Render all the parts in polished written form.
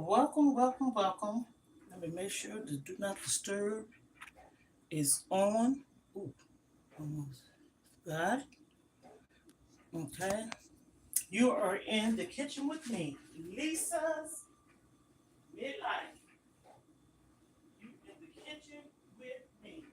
Welcome, welcome, welcome. Let me make sure the do not disturb is on. Ooh, almost got. Okay. You are in the kitchen with me. Lisa's midlife. You in the kitchen with me.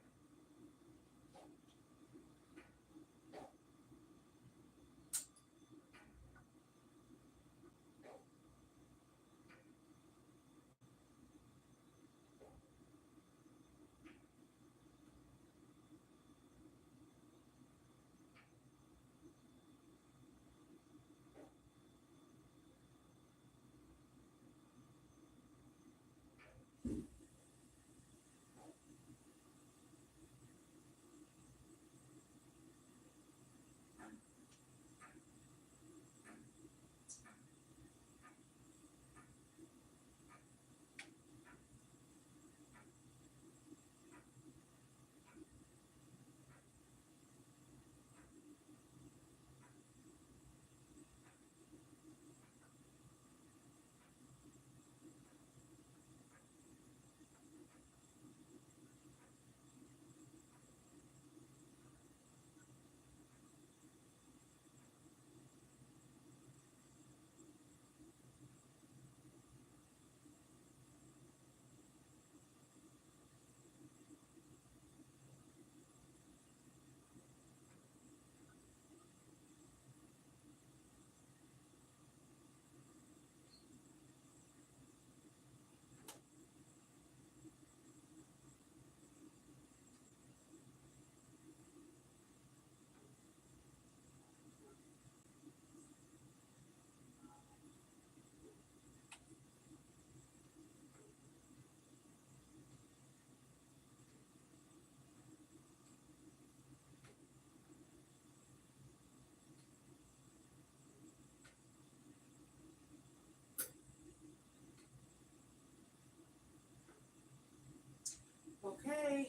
Okay.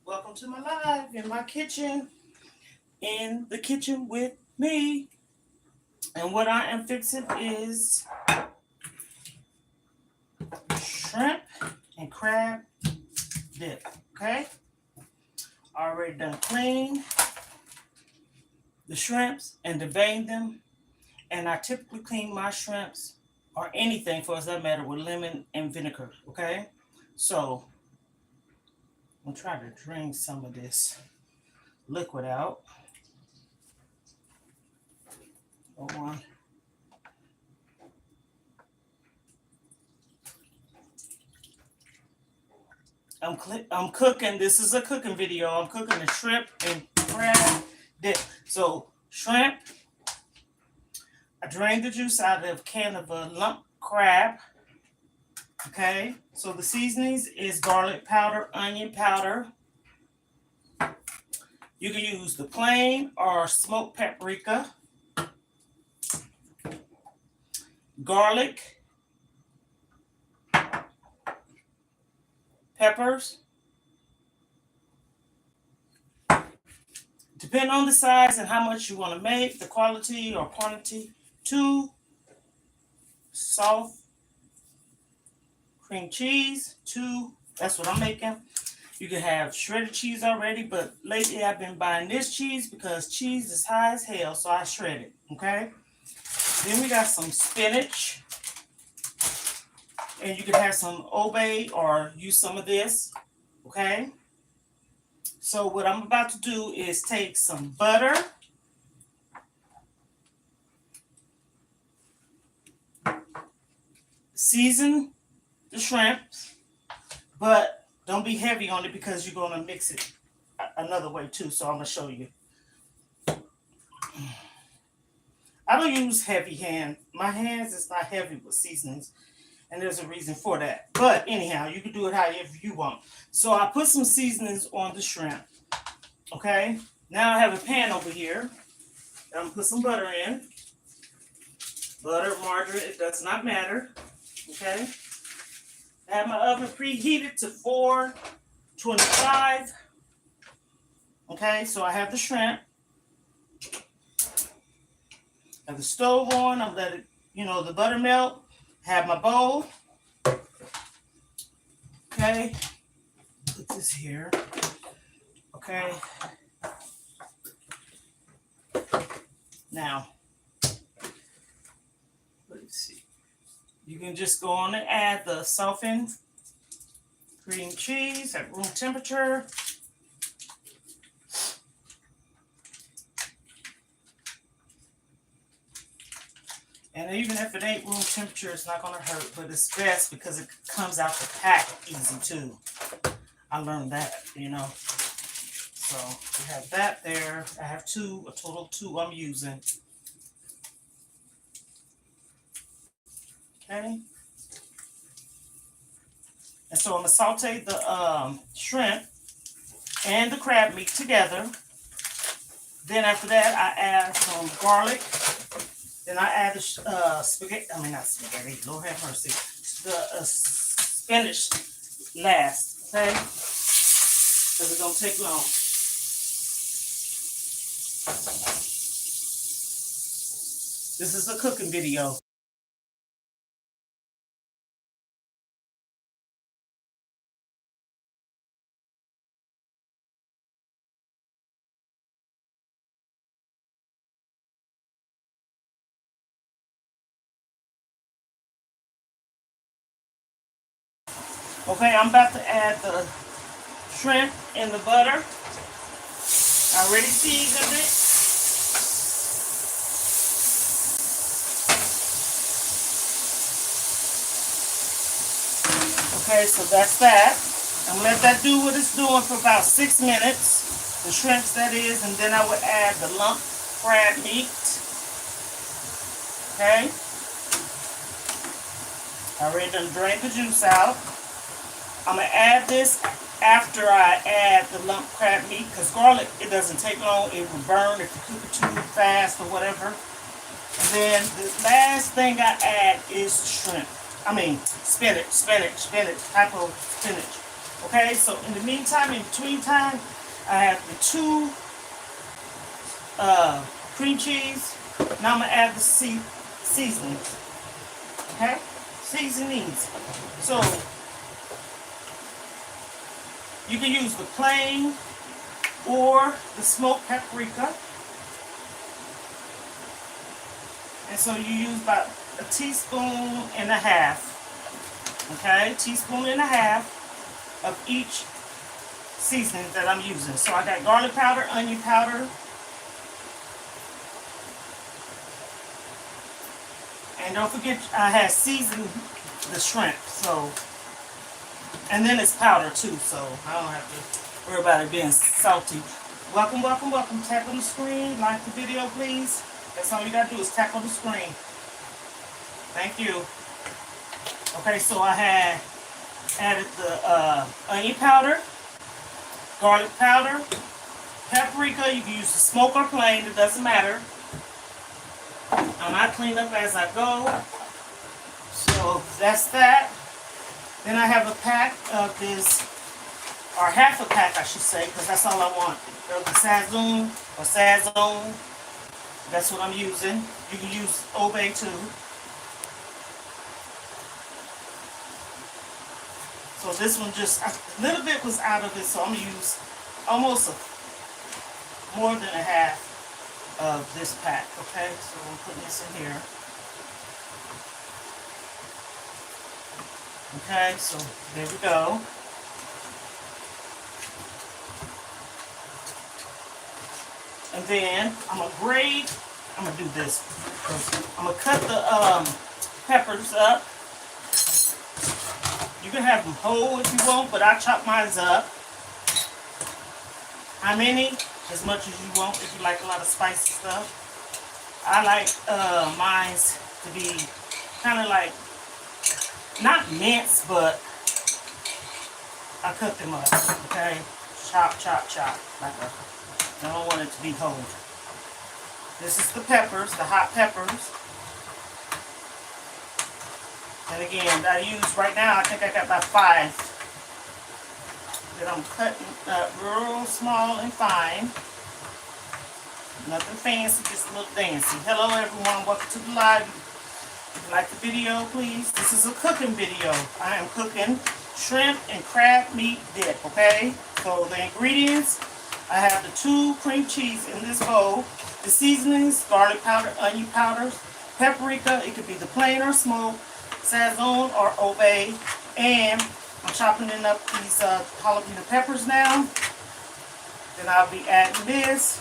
Welcome to my live in my kitchen. In the kitchen with me. And what I am fixing is shrimp and crab dip. Okay. Already done clean the shrimps and devein them. And I typically clean my shrimps or anything for us that matter with lemon and vinegar. Okay. So I'm gonna try to drain some of this liquid out. Hold on. I'm cooking. This is a cooking video. I'm cooking the shrimp and crab dip. So shrimp, I drained the juice out of a can of a lump crab. Okay. So the seasonings is garlic powder, onion powder. You can use the plain or smoked paprika, garlic, peppers. Depending on the size and how much you want to make, the quality or quantity, 2 soft cream cheese, 2, that's what I'm making. You can have shredded cheese already, but lately I've been buying this cheese because cheese is high as hell, so I shred it, okay? Then we got some spinach, and you can have some obey or use some of this, okay? So what I'm about to do is take some butter, season the shrimps, but don't be heavy on it because you're going to mix it another way too. So I'm going to show you. I don't use heavy hand. My hands is not heavy with seasonings, and there's a reason for that. But anyhow, you can do it however you want. So I put some seasonings on the shrimp. Okay. Now I have a pan over here. I'm going to put some butter in. Butter, margarine, it does not matter. Okay. I have my oven preheated to 425. Okay, so I have the shrimp. I have the stove on. I'm letting, the butter melt. Have my bowl. Okay, put this here. Okay. Now, let's see. You can just go on and add the softened cream cheese at room temperature. And even if it ain't room temperature, it's not going to hurt, but it's best because it comes out the pack easy too. I learned that, you know. So we have that there. I have a total of 2 I'm using. Okay. And so I'm going to saute the shrimp and the crab meat together. Then after that, I add some garlic. Then I add the spaghetti. I mean, not spaghetti. Lord have mercy. The spinach last. Okay? Because it don't take long. This is a cooking video. Okay, I'm about to add the shrimp and the butter. I already seasoned it. Okay, so that's that. I'm gonna let that do what it's doing for about 6 minutes. The shrimps, that is, and then I would add the lump crab meat. Okay. I already done drained the juice out. I'm going to add this after I add the lump crab meat, because garlic, it doesn't take long. It will burn if you cook it too fast or whatever. And then the last thing I add is shrimp. I mean, spinach, type of spinach. Okay, so in the meantime, in between time, I have the 2 cream cheese. Now I'm going to add the seasonings. Okay, seasonings. So, you can use the plain or the smoked paprika. And so you use about a teaspoon and a half. Okay, teaspoon and a half of each seasoning that I'm using. So I got garlic powder, onion powder, and don't forget I had seasoned the shrimp. So. And then it's powder too, so I don't have to worry about it being salty. Welcome, welcome, welcome. Tap on the screen. Like the video, please. That's all you gotta do is tap on the screen. Thank you. Okay, so I had added the onion powder, garlic powder, paprika. You can use the smoke or plain. It doesn't matter. And I clean up as I go. So that's that. Then I have a pack of this, or half a pack I should say, because that's all I want. The Sazon or Sazon, that's what I'm using. You can use Obey too. So this one just, a little bit was out of it, so I'm going to use almost more than a half of this pack, okay? So I'm putting this in here. Okay, so there we go. And then I'm gonna do this. I'm gonna cut the peppers up. You can have them whole if you want, but I chop mine up. How many? As much as you want if you like a lot of spicy stuff. I like mine to be kind of like, not mince, but I cut them up, okay? Chop, chop, chop. I don't want it to be whole. This is the peppers, the hot peppers. And again, I use right now, I think I got about 5 that I'm cutting up real small and fine. Nothing fancy, just a little fancy. Hello everyone, welcome to the live. If you like the video, please. This is a cooking video. I am cooking shrimp and crab meat dip, okay? So the ingredients, I have the 2 cream cheese in this bowl, the seasonings, garlic powder, onion powder, paprika, it could be the plain or smoked, sazon or obey, and I'm chopping up these jalapeno peppers now. Then I'll be adding this.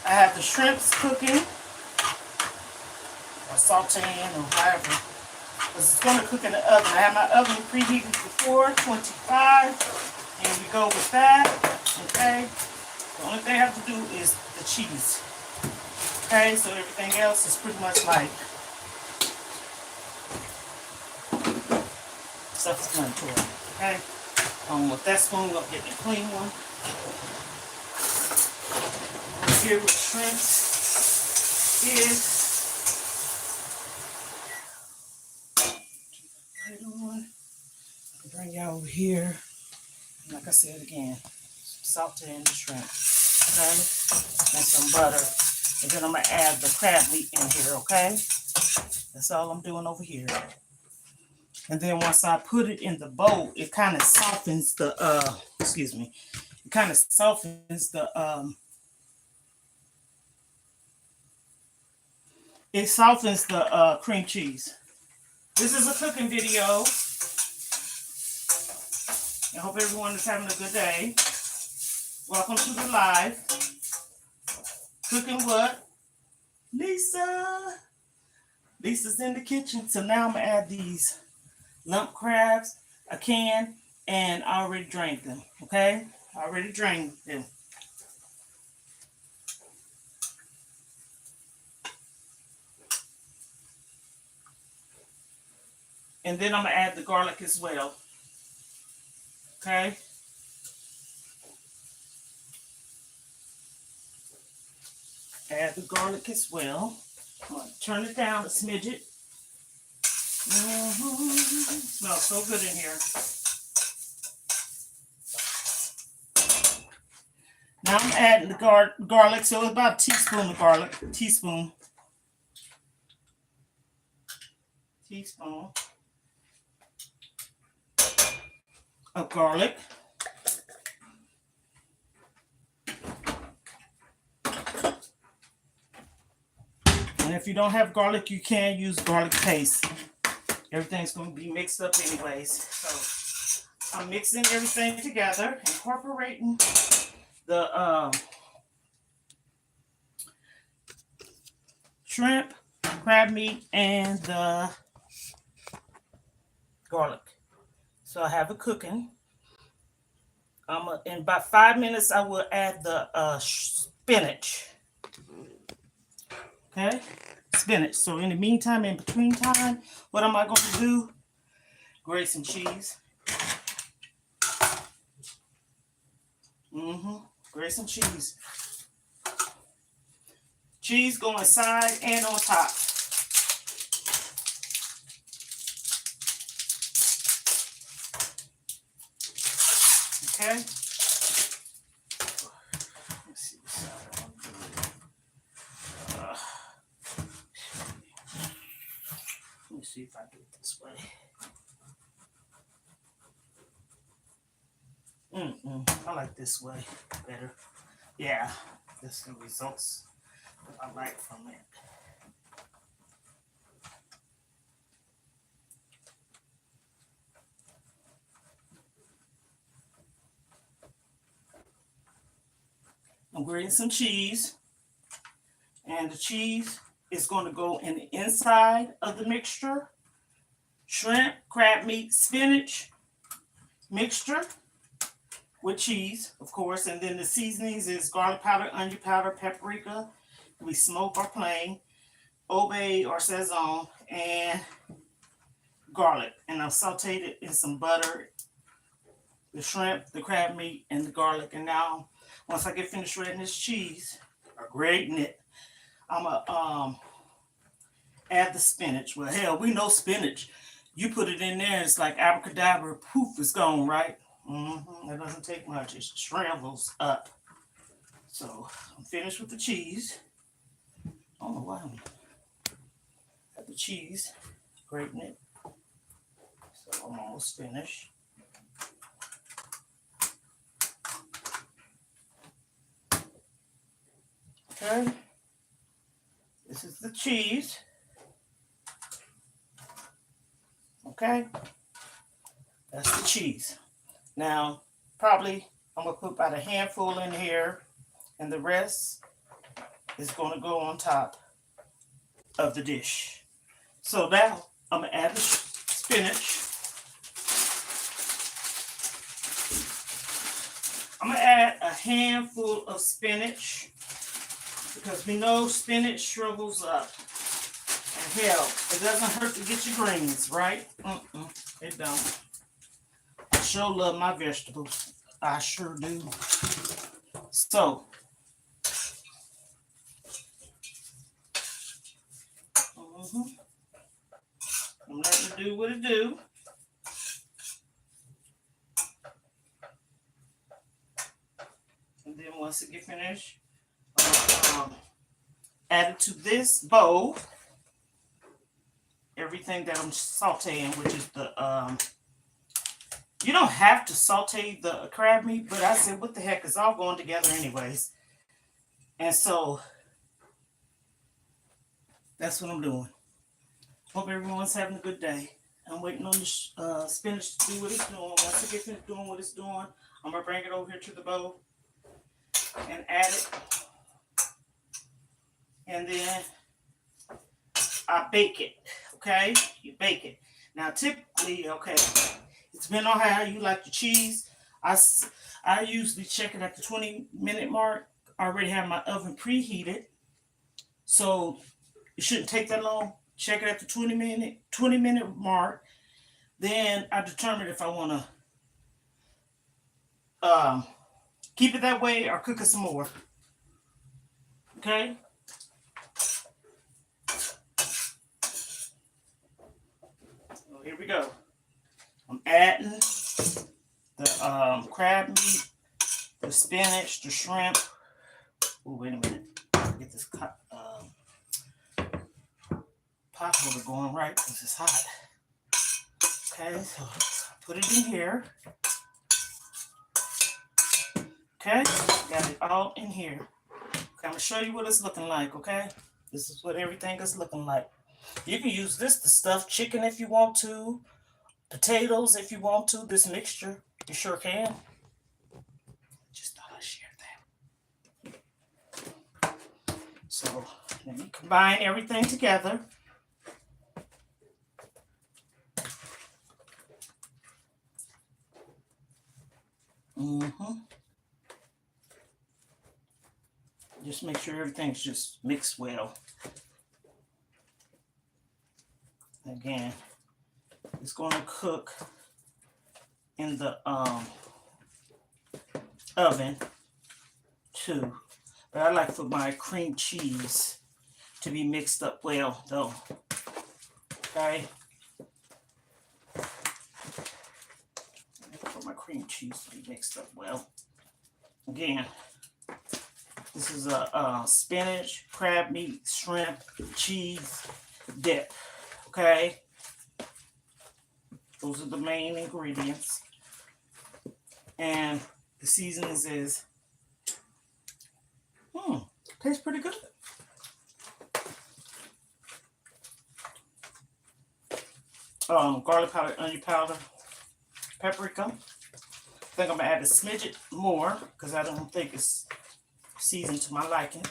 I have the shrimps cooking, or sauteing, or however. Because it's going to cook in the oven. I have my oven preheated to 425. And we go with that. Okay. The only thing I have to do is the cheese. Okay. So everything else is pretty much like stuff is going to it. Okay. With that spoon, we'll get the clean one. Here with shrimps is right on. I'll bring y'all over here. Like I said again, salt and the shrimp, okay, and some butter, and then I'm gonna add the crab meat in here, okay. That's all I'm doing over here. And then once I put it in the bowl, it kind of softens the it kind of softens the cream cheese. This is a cooking video. I hope everyone is having a good day. Welcome to the live. Cooking what? Lisa. Lisa's in the kitchen. So now I'm going to add these lump crabs, a can, and I already drained them. Okay? I already drained them. And then I'm going to add the garlic as well. Okay? Add the garlic as well. I'm going to turn it down a smidget. Smells so good in here. Now I'm adding the garlic. So it's about a teaspoon of garlic. Teaspoon of garlic. And if you don't have garlic, you can use garlic paste. Everything's going to be mixed up anyways. So I'm mixing everything together, incorporating the shrimp, crab meat, and the garlic. So I have it cooking. In about 5 minutes, I will add the spinach. Okay, spinach. So in the meantime, in between time, what am I going to do? Grate some cheese. Grate some cheese. Cheese going side and on top. Okay. Let's see this side. Let me see if I do it this way. I like this way better. Yeah, that's the results that I like from it. I'm grating some cheese, and the cheese is going to go in the inside of the mixture. Shrimp, crab meat, spinach mixture with cheese, of course, and then the seasonings is garlic powder, onion powder, paprika, we smoke or plain, obey or sazon, and garlic. And I've sauteed it in some butter, the shrimp, the crab meat, and the garlic. And now, once I get finished grating this cheese, or grating it, I'm gonna add the spinach. Well, hell, we know spinach. You put it in there, it's like abracadabra, poof, it's gone, right? It doesn't take much. It shrivels up. So I'm finished with the cheese. I don't know why I'm at the cheese, grating it. So I'm apple spinach. Okay. This is the cheese. Okay. That's the cheese. Now, probably I'm going to put about a handful in here, and the rest is going to go on top of the dish. So now I'm going to add the spinach. I'm going to add a handful of spinach because we know spinach shrivels up. And hell, it doesn't hurt to get your greens, right? It don't. I sure love my vegetables. I sure do. So, I'm letting it do what it do. And then once it get finished, add it to this bowl. Everything that I'm sauteing, which is the you don't have to saute the crab meat, but I said, what the heck, it's all going together anyways. And so that's what I'm doing. Hope everyone's having a good day. I'm waiting on the spinach to do what it's doing. Once it gets finished doing what it's doing, I'm going to bring it over here to the bowl and add it. And then I bake it, okay? You bake it. Now, typically, okay, it's depending on how you like the cheese. I usually check it at the 20-minute mark. I already have my oven preheated, so it shouldn't take that long. Check it at the 20-minute mark. Then I determine if I want to keep it that way or cook it some more. Okay? So here we go. I'm adding the crab meat, the spinach, the shrimp. Oh, wait a minute. Get this pot holder going right because it's hot. Okay, so put it in here. Okay, got it all in here. Okay, I'm gonna show you what it's looking like. Okay, this is what everything is looking like. You can use this to stuff chicken if you want to, potatoes if you want to. This mixture, you sure can. Just thought I'd share that. So let me combine everything together. Just make sure everything's just mixed well. Again, it's going to cook in the oven too. But I like for my cream cheese to be mixed up well though. Okay. For my cream cheese to be mixed up well. Again, this is a spinach, crab meat, shrimp, cheese dip. Okay. Those are the main ingredients. And the seasonings is, tastes pretty good. Garlic powder, onion powder, paprika. I think I'm gonna add a smidget more because I don't think it's seasoned to my liking.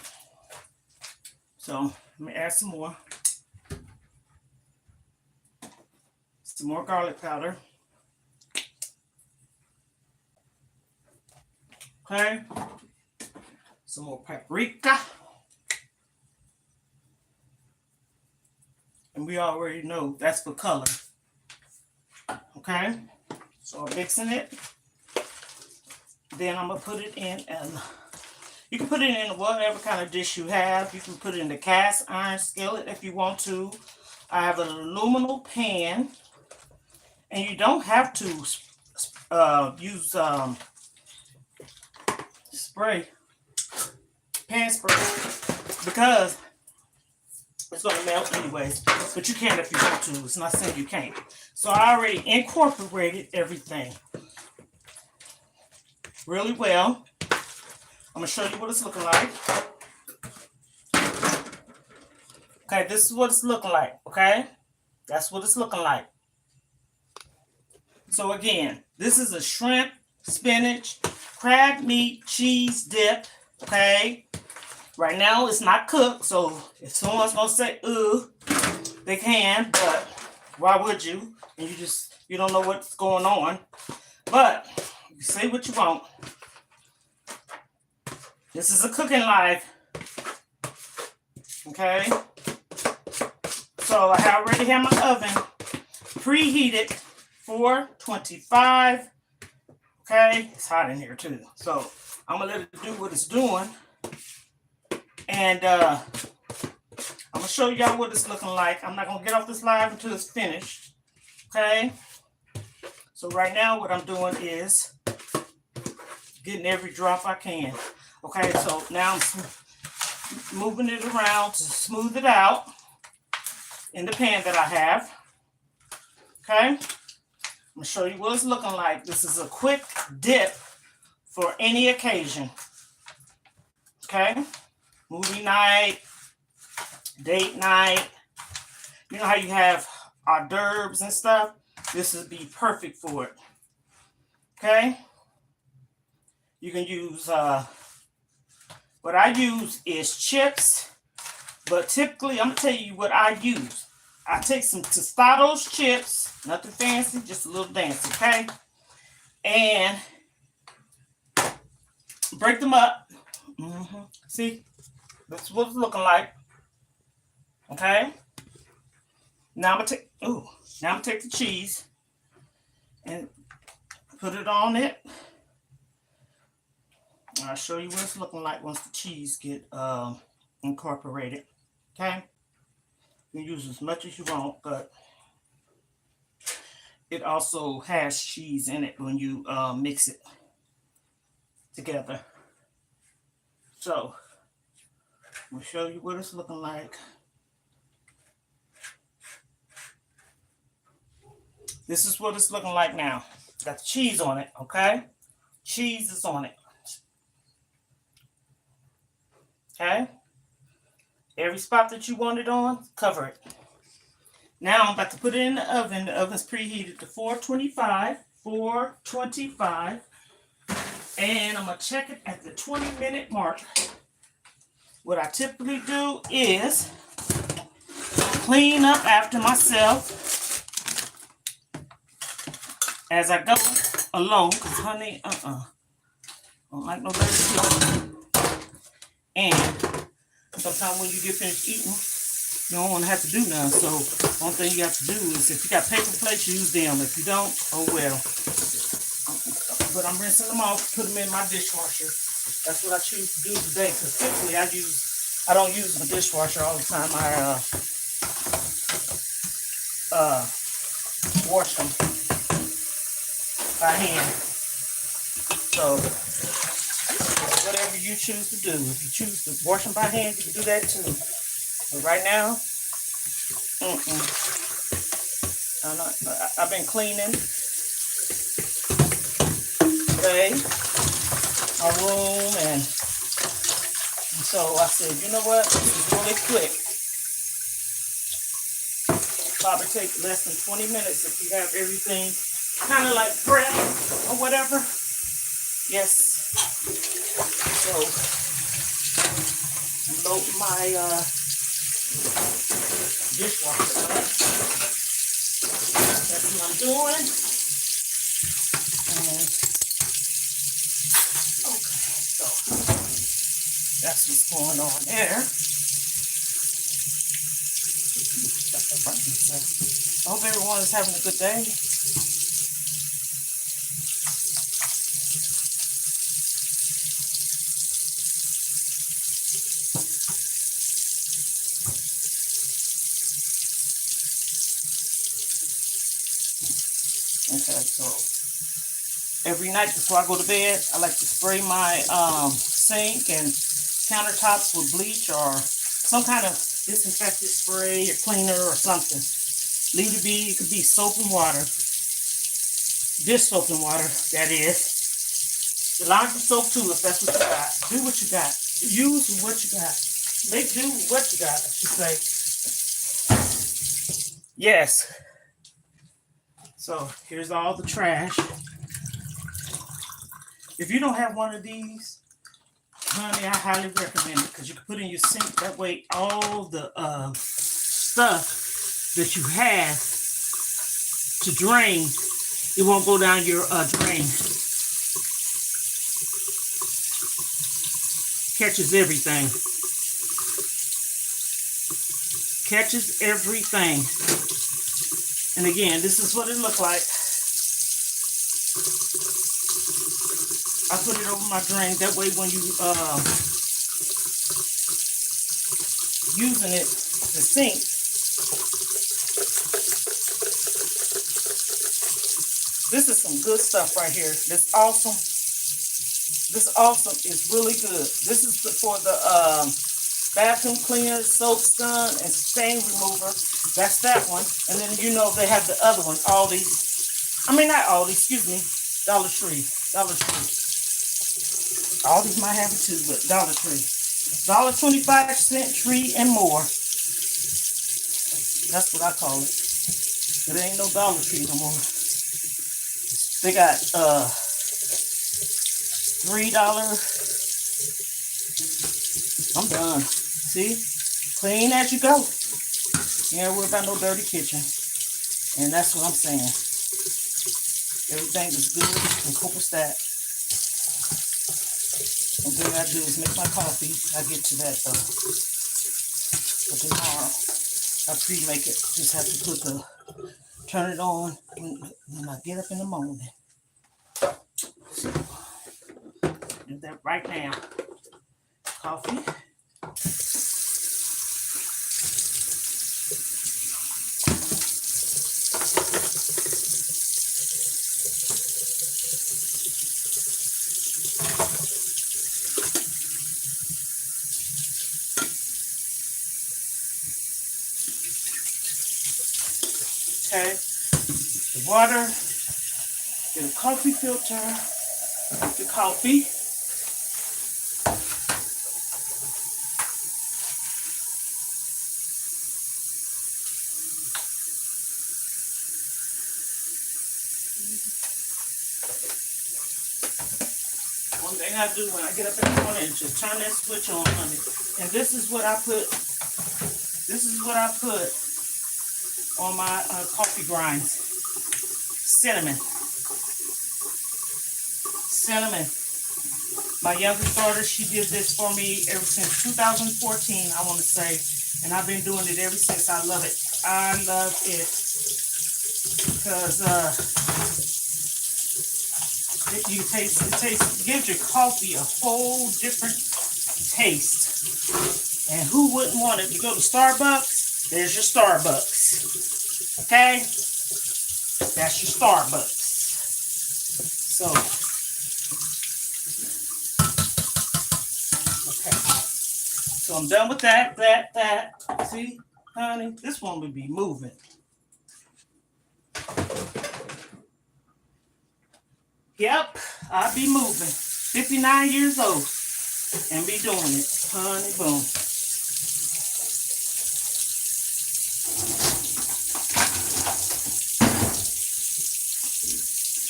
So let me add some more. Some more garlic powder. Okay. Some more paprika. And we already know that's for color. Okay. So I'm mixing it. Then I'm going to put it in, and you can put it in whatever kind of dish you have. You can put it in the cast iron skillet if you want to. I have an aluminum pan. And you don't have to use pan spray, because It's going to melt anyways, but you can if you want to. It's not saying you can't. So I already incorporated everything really well. I'm going to show you what it's looking like. Okay, this is what it's looking like, okay? That's what it's looking like. So again, this is a shrimp, spinach, crab meat, cheese dip, okay? Right now, it's not cooked, so if someone's going to say, ooh, they can, but why would you? And you don't know what's going on. But you say what you want. This is a cooking live, okay? So I already have my oven preheated 425. Okay, it's hot in here too. So I'm gonna let it do what it's doing. And I'm gonna show y'all what it's looking like. I'm not gonna get off this live until it's finished. Okay. So right now what I'm doing is getting every drop I can. Okay, so now I'm moving it around to smooth it out in the pan that I have. Okay, I'm gonna show you what it's looking like. This is a quick dip for any occasion. Okay, movie night, date night. You know how you have hors d'oeuvres and stuff? This would be perfect for it. Okay, you can use what I use is chips, but typically I'm gonna tell you what I use. I take some Tostados chips, nothing fancy, just a little fancy, okay? And break them up. See, that's what it's looking like. Okay. Now I'm gonna take the cheese and put it on it. I'll show you what it's looking like once the cheese get incorporated. Okay. You can use as much as you want, but it also has cheese in it when you mix it together. So, I'm going to show you what it's looking like. This is what it's looking like now. Got the cheese on it, okay? Cheese is on it. Okay? Every spot that you want it on, cover it. Now I'm about to put it in the oven. The oven's preheated to 425. 425. And I'm going to check it at the 20-minute mark. What I typically do is clean up after myself as I go along. Because, honey, I don't like no dirty cooking. And sometimes when you get finished eating, you don't want to have to do nothing. So one thing you have to do is, if you got paper plates, use them. If you don't, oh well. But I'm rinsing them off, put them in my dishwasher. That's what I choose to do today. Because typically I don't use the dishwasher all the time. I wash them by hand. So whatever you choose to do. If you choose to wash them by hand, you can do that too. But right now, I've been cleaning today my room, and so I said, you know what? This is really quick. Probably take less than 20 minutes if you have everything kind of like prep or whatever. Yes. So I'm loading my dishwasher up. That's what I'm doing. And okay, so that's what's going on there. I hope everyone is having a good day. Okay, so every night before I go to bed, I like to spray my sink and countertops with bleach or some kind of disinfectant spray or cleaner or something. Leave it be. It could be soap and water. Dish soap and water, that is. The laundry soap too, if that's what you got. Do what you got. Use what you got. Make do what you got, I should say. Yes. So here's all the trash. If you don't have one of these, honey, I highly recommend it because you can put in your sink. That way, all the stuff that you have to drain, it won't go down your drain. Catches everything. Catches everything. And again, this is what it looked like. I put it over my drain. That way when you using it, the sink, this is some good stuff right here. This awesome. This awesome is really good. This is for the bathroom cleaner, soap, scum, and stain remover. That's that one. And then you know they have the other one, Aldi's. I mean not Aldi, excuse me, Dollar Tree. Dollar Tree. Aldi's might have it too, but Dollar Tree. $1.25 Tree and more. That's what I call it. But it ain't no Dollar Tree no more. They got $3. I'm done. See? Clean as you go. You ain't worry about no dirty kitchen. And that's what I'm saying. Everything is good and copacetic. One thing I do is make my coffee. I get to that though. But tomorrow, I pre-make it. Just have to turn it on when I get up in the morning. So, do that right now. Coffee. Okay, the water, get a coffee filter, the coffee. One thing I do when I get up in the morning is just turn that switch on, honey. And this is what I put on my coffee grinds. Cinnamon. Cinnamon. My youngest daughter, she did this for me ever since 2014, I want to say. And I've been doing it ever since. I love it. I love it. Because it gives your coffee a whole different taste. And who wouldn't want it? You go to Starbucks, there's your Starbucks. Okay? That's your Starbucks. So, okay. So I'm done with that. See, honey, this one would be moving. Yep, I'll be moving. 59 years old and be doing it. Honey, boom.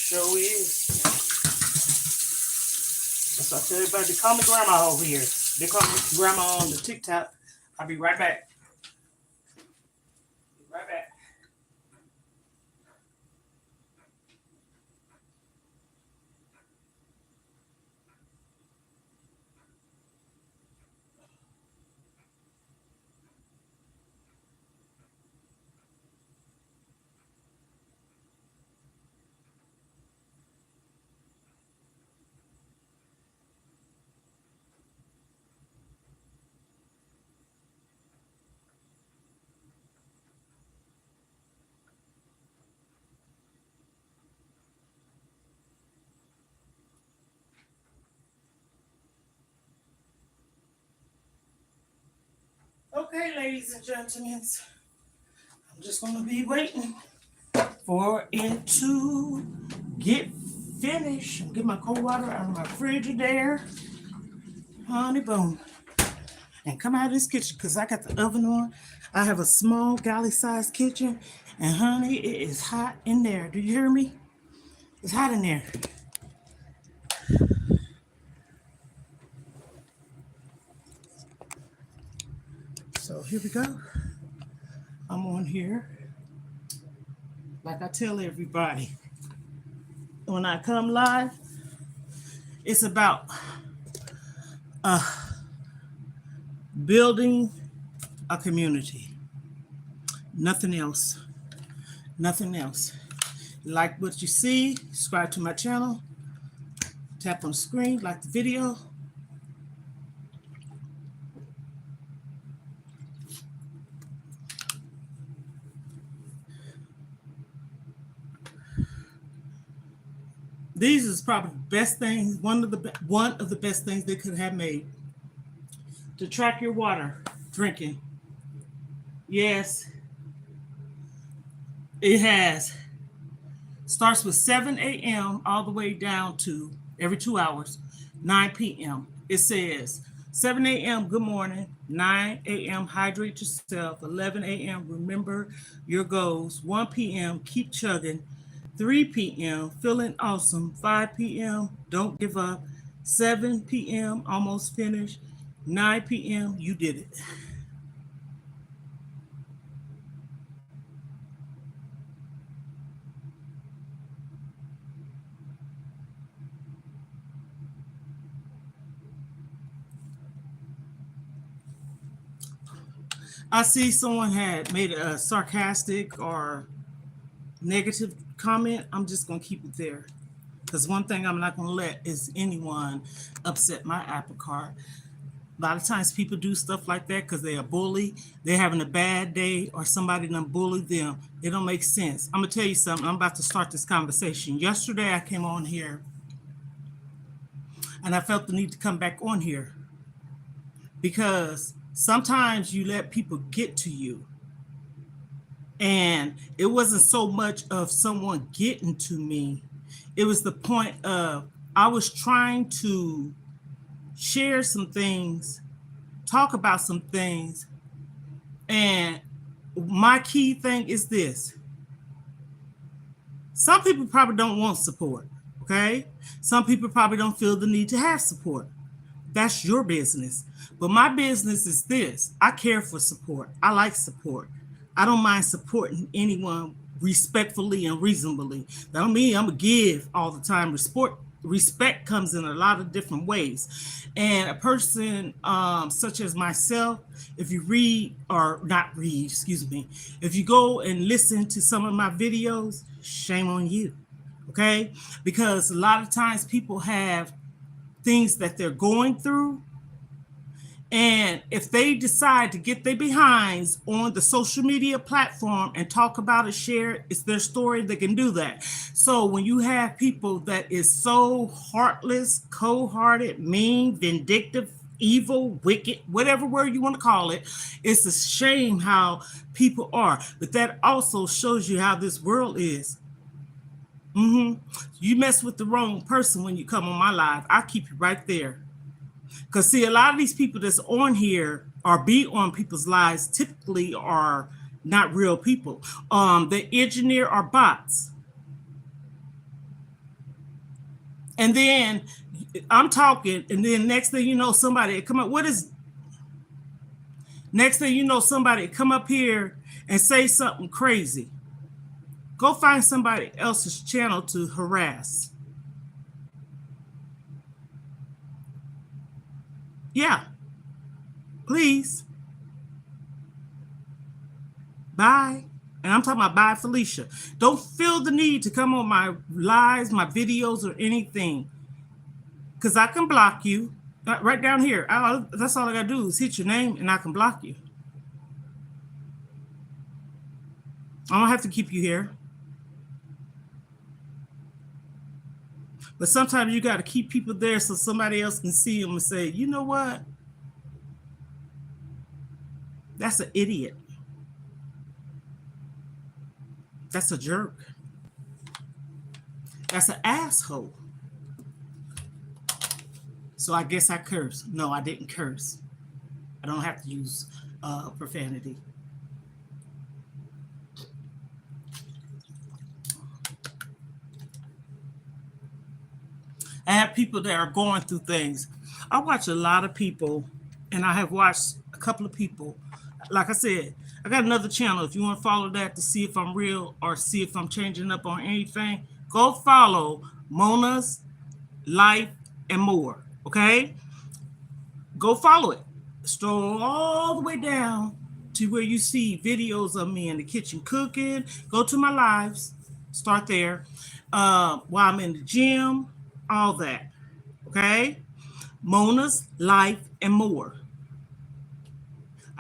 Sure is. That's what I tell everybody. They call me grandma over here. They call me grandma on the TikTok. I'll be right back. Right back. Okay, ladies and gentlemen, I'm just going to be waiting for it to get finished. Get my cold water out of my Frigidaire. Honey bone. And come out of this kitchen because I got the oven on. I have a small galley-sized kitchen. And honey, it is hot in there. Do you hear me? It's hot in there. So here we go. I'm on here. Like I tell everybody, when I come live, it's about building a community. Nothing else. Nothing else. Like what you see, subscribe to my channel, tap on the screen, like the video. These is probably the best things, one of the best things they could have made to track your water drinking. Yes, it has. Starts with 7 a.m. all the way down to every 2 hours, 9 p.m. It says 7 a.m. good morning, 9 a.m. hydrate yourself, 11 a.m. remember your goals, 1 p.m. keep chugging, 3 p.m. feeling awesome, 5 p.m. don't give up, 7 p.m. almost finished, 9 p.m. you did it. I see someone had made a sarcastic or negative comment. I'm just going to keep it there. Because one thing I'm not going to let is anyone upset my apple cart. A lot of times people do stuff like that because they're a bully. They're having a bad day or somebody done bullied them. It don't make sense. I'm going to tell you something. I'm about to start this conversation. Yesterday I came on here and I felt the need to come back on here because sometimes you let people get to you. And it wasn't so much of someone getting to me. It was the point of I was trying to share some things, talk about some things. And my key thing is this. Some people probably don't want support, okay? Some people probably don't feel the need to have support. That's your business. But my business is this. I care for support. I like support. I don't mind supporting anyone respectfully and reasonably. That don't mean I'm going to give all the time. Respect comes in a lot of different ways. And a person such as myself, if you read, or not read, excuse me, if you go and listen to some of my videos, shame on you, okay? Because a lot of times people have things that they're going through. And if they decide to get their behinds on the social media platform and talk about it, share, it's their story, they can do that. So when you have people that is so heartless, cold-hearted, mean, vindictive, evil, wicked, whatever word you want to call it, it's a shame how people are. But that also shows you how this world is. You mess with the wrong person when you come on my live. I'll keep you right there. Because, see, a lot of these people that's on here or be on people's lives typically are not real people. The engineer are bots. And then I'm talking, and then next thing you know, somebody come up. Next thing you know, somebody come up here and say something crazy. Go find somebody else's channel to harass. Yeah. Please. Bye. And I'm talking about bye, Felicia. Don't feel the need to come on my lives, my videos, or anything. Because I can block you. Right down here. That's all I got to do is hit your name and I can block you. I don't have to keep you here. But sometimes you got to keep people there so somebody else can see them and say, you know what? That's an idiot. That's a jerk. That's an asshole. So I guess I cursed. No, I didn't curse. I don't have to use profanity. I have people that are going through things. I watch a lot of people, and I have watched a couple of people. Like I said, I got another channel. If you want to follow that to see if I'm real or see if I'm changing up on anything, go follow Mona's Life and More. Okay? Go follow it. Scroll all the way down to where you see videos of me in the kitchen cooking. Go to my lives. Start there. While I'm in the gym, all that. Okay? Mona's Life and More.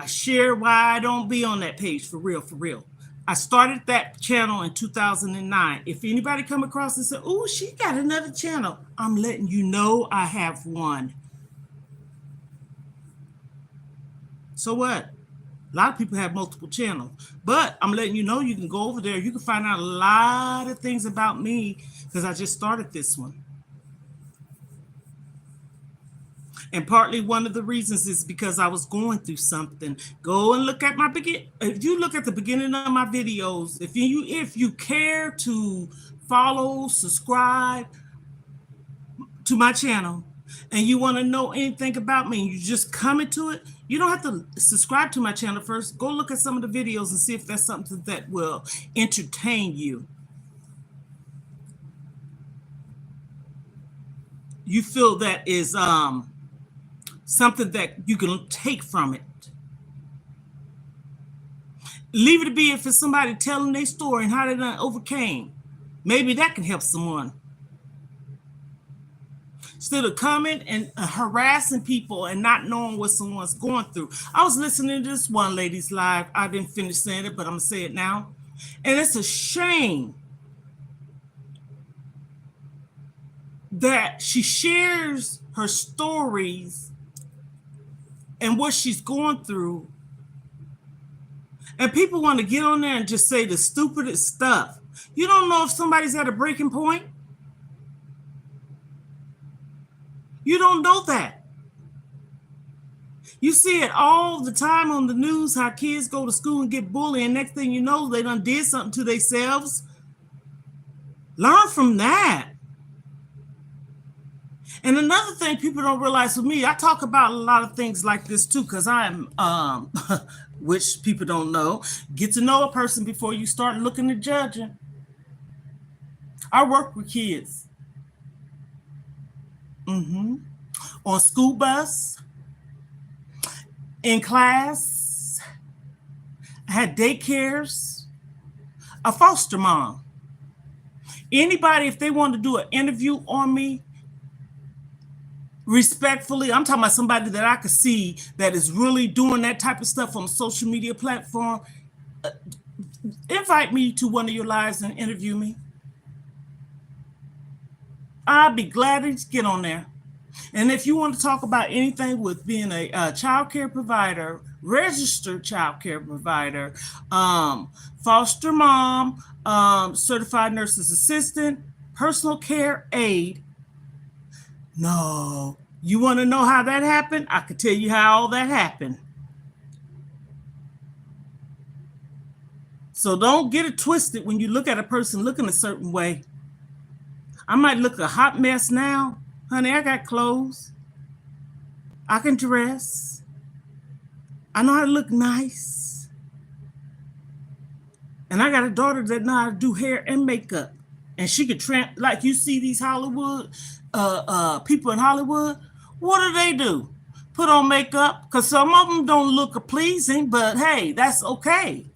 I share why I don't be on that page, for real, for real. I started that channel in 2009. If anybody come across and say, oh, she got another channel, I'm letting you know I have one. So what? A lot of people have multiple channels, but I'm letting you know you can go over there. You can find out a lot of things about me because I just started this one. And partly one of the reasons is because I was going through something. Go and look at my if you look at the beginning of my videos, if you care to follow, subscribe to my channel, and you want to know anything about me, and you just come into it, you don't have to subscribe to my channel first. Go look at some of the videos and see if that's something that will entertain you. You feel that is something that you can take from it. Leave it to be if it's somebody telling their story and how they done overcame. Maybe that can help someone. Instead of coming and harassing people and not knowing what someone's going through. I was listening to this one lady's live. I didn't finish saying it, but I'm going to say it now. And it's a shame that she shares her stories and what she's going through, and people want to get on there and just say the stupidest stuff. You don't know if somebody's at a breaking point. You don't know that. You see it all the time on the news, how kids go to school and get bullied, and next thing you know, they done did something to themselves. Learn from that. And another thing people don't realize with me, I talk about a lot of things like this too, because I'm, which people don't know, get to know a person before you start looking at judging. I work with kids. On school bus, in class, I had daycares, a foster mom. Anybody, if they want to do an interview on me, respectfully, I'm talking about somebody that I could see that is really doing that type of stuff on a social media platform. Invite me to one of your lives and interview me. I'd be glad to get on there. And if you want to talk about anything with being a child care provider, registered child care provider, foster mom, certified nurse's assistant, personal care aide, no, you want to know how that happened? I could tell you how all that happened. So don't get it twisted when you look at a person looking a certain way. I might look a hot mess now. Honey, I got clothes. I can dress. I know how to look nice. And I got a daughter that knows how to do hair and makeup. And she could like you see these Hollywood people in Hollywood, what do? Put on makeup, because some of them don't look pleasing, but hey, that's okay.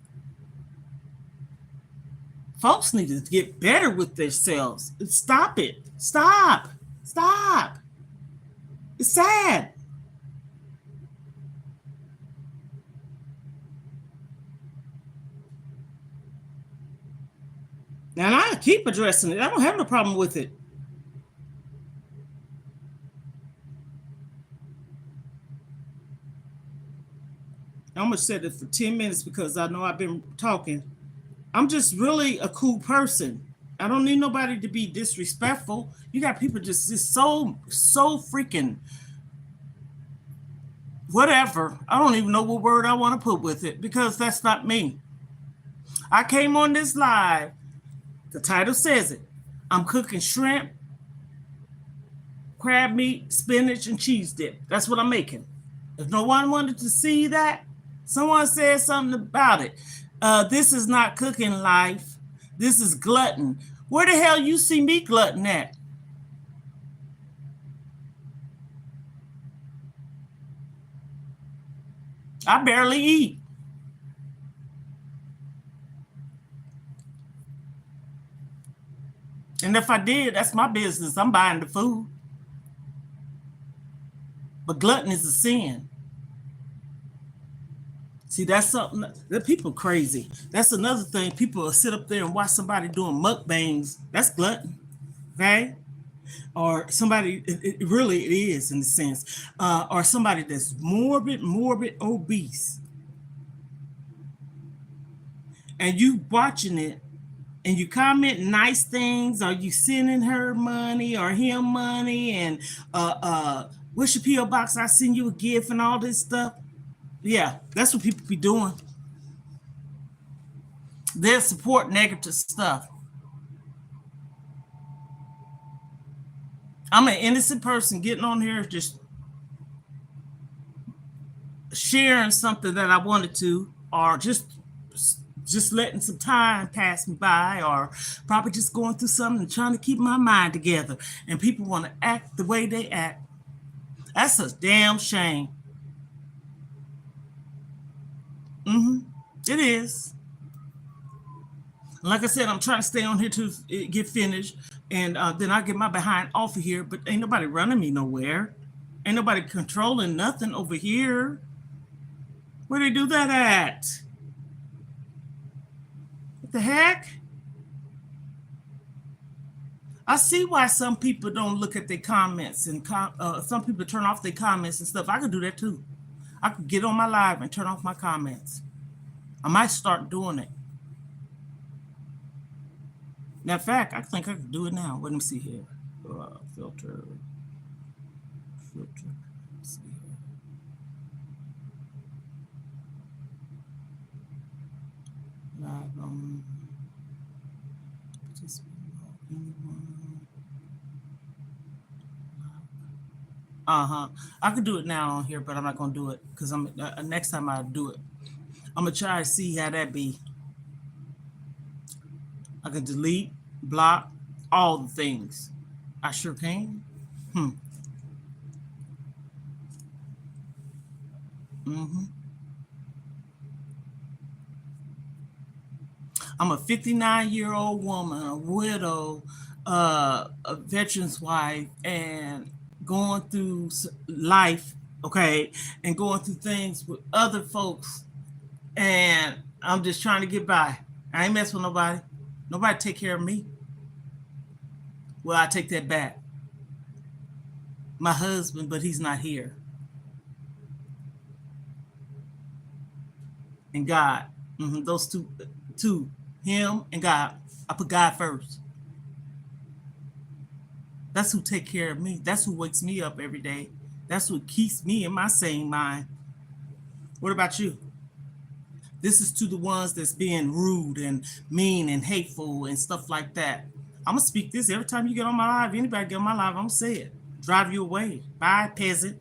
Folks need to get better with themselves. Stop it. Stop. It's sad. And I keep addressing it. I don't have no problem with it. I'm gonna set it for 10 minutes because I know I've been talking. I'm just really a cool person. I don't need nobody to be disrespectful. You got people just so freaking whatever. I don't even know what word I want to put with it because that's not me. I came on this live. The title says it. I'm cooking shrimp, crab meat, spinach, and cheese dip. That's what I'm making. If no one wanted to see that, someone said something about it. This is not cooking life. This is glutton. Where the hell you see me glutton at? I barely eat. And if I did, that's my business. I'm buying the food. But glutton is a sin. See, that's something that people crazy. That's another thing. People will sit up there and watch somebody doing mukbangs. That's glutton, okay? Or somebody, it really it is in a sense, or somebody that's morbid obese, and you watching it, and you comment nice things, or you sending her money or him money, and what's your PO box? I send you a gift and all this stuff. Yeah, that's what people be doing. They support negative stuff. I'm an innocent person getting on here just sharing something that I wanted to, or just letting some time pass me by, or probably just going through something and trying to keep my mind together. And people want to act the way they act. That's a damn shame. It is. Like I said, I'm trying to stay on here to get finished, and then I get my behind off of here. But ain't nobody running me nowhere. Ain't nobody controlling nothing over here. Where they do that at? What the heck? I see why some people don't look at their comments, and some people turn off their comments and stuff. I could do that too. I could get on my live and turn off my comments. I might start doing it. Now, in fact, I think I could do it now. Let me see here. Filter. Let's see here. I could do it now on here, but I'm not gonna do it because I'm next time I do it. I'm gonna try to see how that be. I can delete, block, all the things. I sure can. I'm a 59-year-old woman, a widow, a veteran's wife, and going through life, okay, and going through things with other folks, and I'm just trying to get by. I ain't mess with nobody. Nobody take care of me. Well, I take that back. My husband, but he's not here. And God, those two, him and God. I put God first. That's who take care of me. That's who wakes me up every day. That's what keeps me in my sane mind. What about you? This is to the ones that's being rude and mean and hateful and stuff like that. I'm gonna speak this every time you get on my live. Anybody get on my live, I'm gonna say it. Drive you away. Bye, peasant.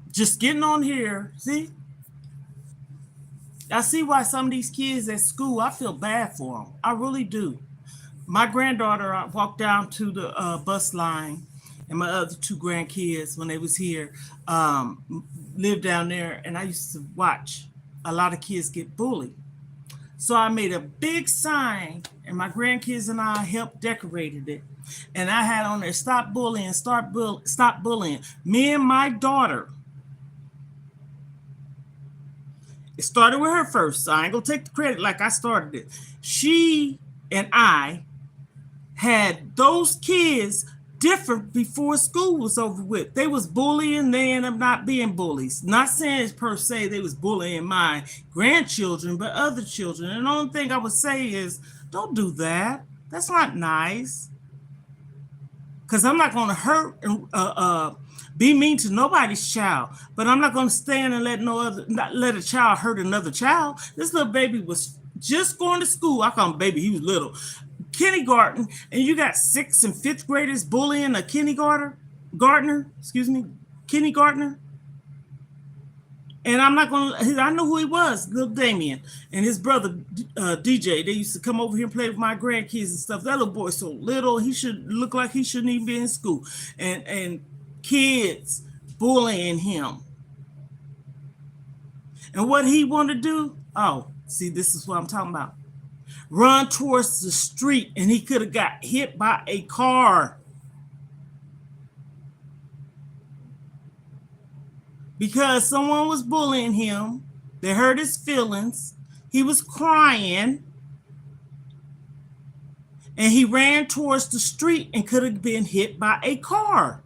Just getting on here. See? I see why some of these kids at school, I feel bad for them. I really do. My granddaughter, I walked down to the bus line, and my other two grandkids, when they was here, lived down there, and I used to watch a lot of kids get bullied. So I made a big sign, and my grandkids and I helped decorated it. And I had on there, stop bullying, stop bullying. Me and my daughter, it started with her first, so I ain't gonna take the credit like I started it. She and I had those kids different before school was over with. They was bullying, they ended up not being bullies. Not saying per se they was bullying my grandchildren, but other children. And the only thing I would say is, don't do that. That's not nice. Because I'm not going to hurt and be mean to nobody's child, but I'm not going to stand and not let a child hurt another child. This little baby was just going to school. I call him baby. He was little. Kindergarten, and you got 6th and 5th graders bullying a kindergartner. And I'm not going to, I know who he was, little Damien, and his brother, DJ. They used to come over here and play with my grandkids and stuff. That little boy's so little, he should look like he shouldn't even be in school. And kids bullying him. And what he wanted to do, oh, see, this is what I'm talking about. Run towards the street, and he could have got hit by a car. Because someone was bullying him. They hurt his feelings. He was crying. And he ran towards the street and could have been hit by a car.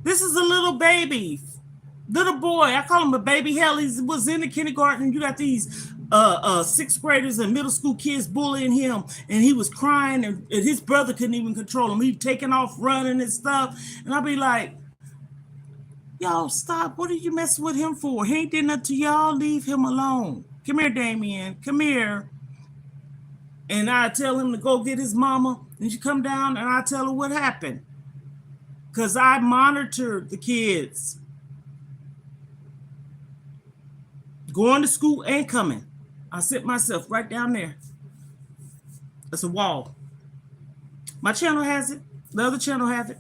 This is a little baby. Little boy. I call him a baby. Hell, he was in the kindergarten. And you got these 6th graders and middle school kids bullying him. And he was crying. And his brother couldn't even control him. He taking off running and stuff. And I'll be like, y'all, stop. What are you messing with him for? He ain't did nothing to y'all. Leave him alone. Come here, Damien. Come here. And I tell him to go get his mama. And she come down and I tell her what happened. Because I monitored the kids. Going to school and coming. I sit myself right down there. That's a wall. My channel has it. The other channel has it.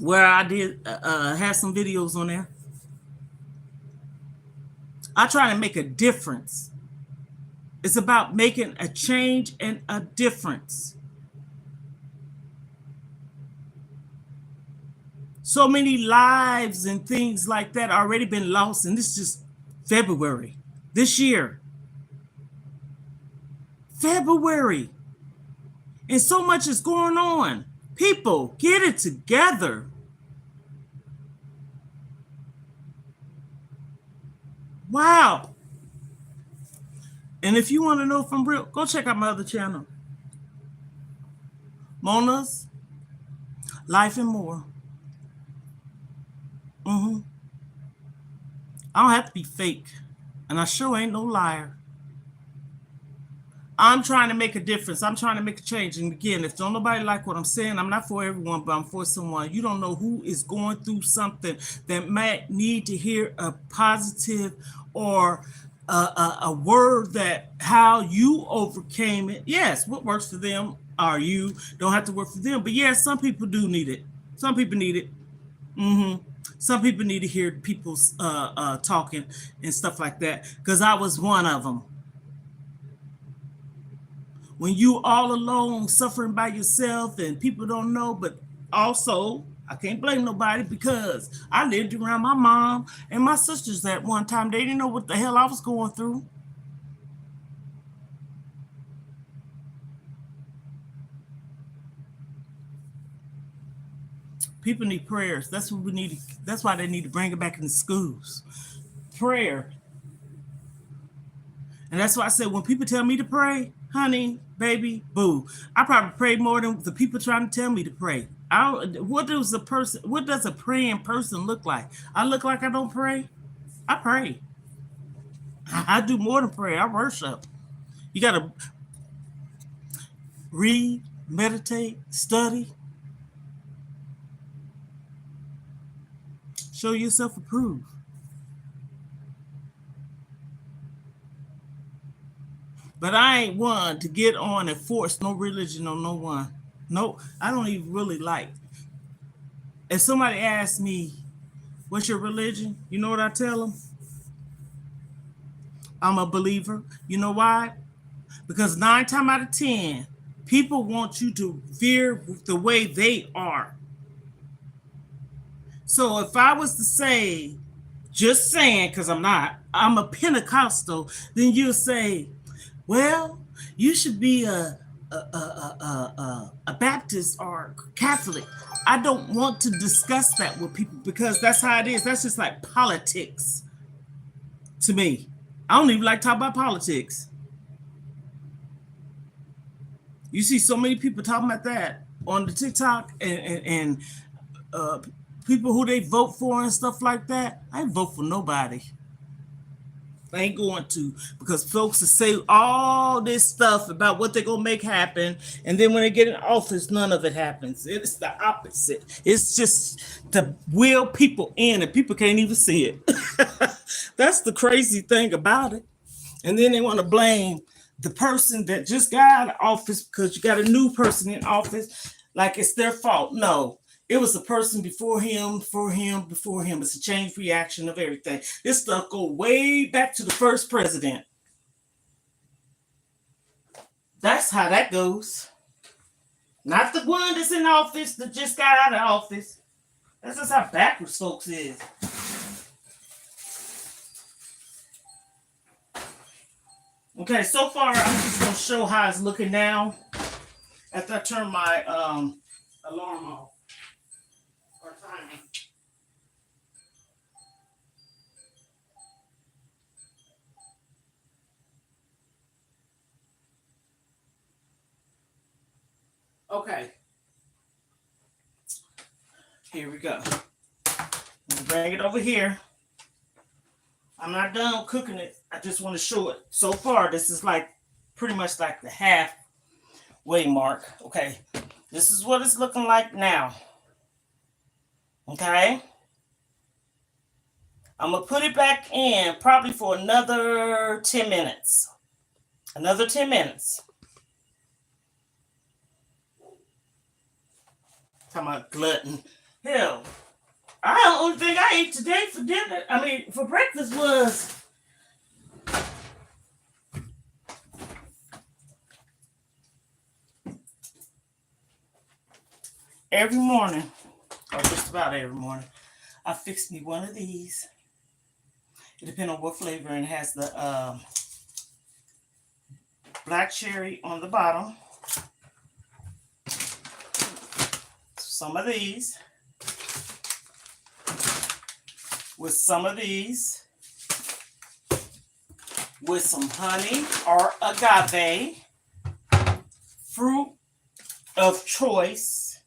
Where I did have some videos on there. I try to make a difference. It's about making a change and a difference. So many lives and things like that already been lost, and this is just February this year. February. And so much is going on. People, get it together. Wow. And if you want to know if I'm real, go check out my other channel. Mona's Life and More. I don't have to be fake. And I sure ain't no liar. I'm trying to make a difference. I'm trying to make a change. And again, if don't nobody like what I'm saying, I'm not for everyone, but I'm for someone. You don't know who is going through something that might need to hear a positive or a word that how you overcame it. Yes, what works for them or you don't have to work for them. But yes, some people do need it. Some people need it. Some people need to hear people talking and stuff like that, because I was one of them. When you all alone suffering by yourself and people don't know, but also I can't blame nobody because I lived around my mom and my sisters at one time. They didn't know what the hell I was going through. People need prayers. That's what we need. That's why they need to bring it back in the schools. Prayer. And that's why I said when people tell me to pray, honey, baby, boo, I probably pray more than the people trying to tell me to pray. What does a praying person look like? I look like I don't pray? I pray. I do more than pray. I worship. You got to read, meditate, study. Show yourself approved. But I ain't one to get on and force no religion on no one. No, I don't even really like. If somebody asks me, what's your religion? You know what I tell them? I'm a believer. You know why? Because 9 times out of 10, people want you to veer the way they are. So if I was to say, just saying, because I'm not, I'm a Pentecostal, then you'll say, well, You should be a Baptist or Catholic. I don't want to discuss that with people because that's how it is. That's just like politics to me. I don't even like to talk about politics. You see so many people talking about that on the TikTok and uh, people who they vote for and stuff like that. I ain't vote for nobody. I ain't going to, because folks will say all this stuff about what they're gonna make happen, and then when they get in office, none of it happens. It's the opposite. It's just to will people in, and people can't even see it. That's the crazy thing about it. And then they want to blame the person that just got out of office because you got a new person in office, like it's their fault. No, it was the person before him, before him, before him. It's a chain reaction of everything. This stuff go way back to the first president. That's how that goes. Not the one that's in office that just got out of office. That's just how backwards folks is. Okay, so far I'm just gonna show how it's looking now after I turn my alarm off or timer. Okay, here we go. Bring it over here. I'm not done cooking it. I just want to show it. So far, this is like pretty much like the halfway mark. Okay, this is what it's looking like now. Okay, I'm gonna put it back in probably for another 10 minutes. Another 10 minutes. Talking about glutton. Hell, the only thing I ate today for dinner, for breakfast was every morning, or just about every morning, I fix me one of these. It depends on what flavor, and it has the black cherry on the bottom. Some of these. With some of these, with some honey or agave, fruit of choice,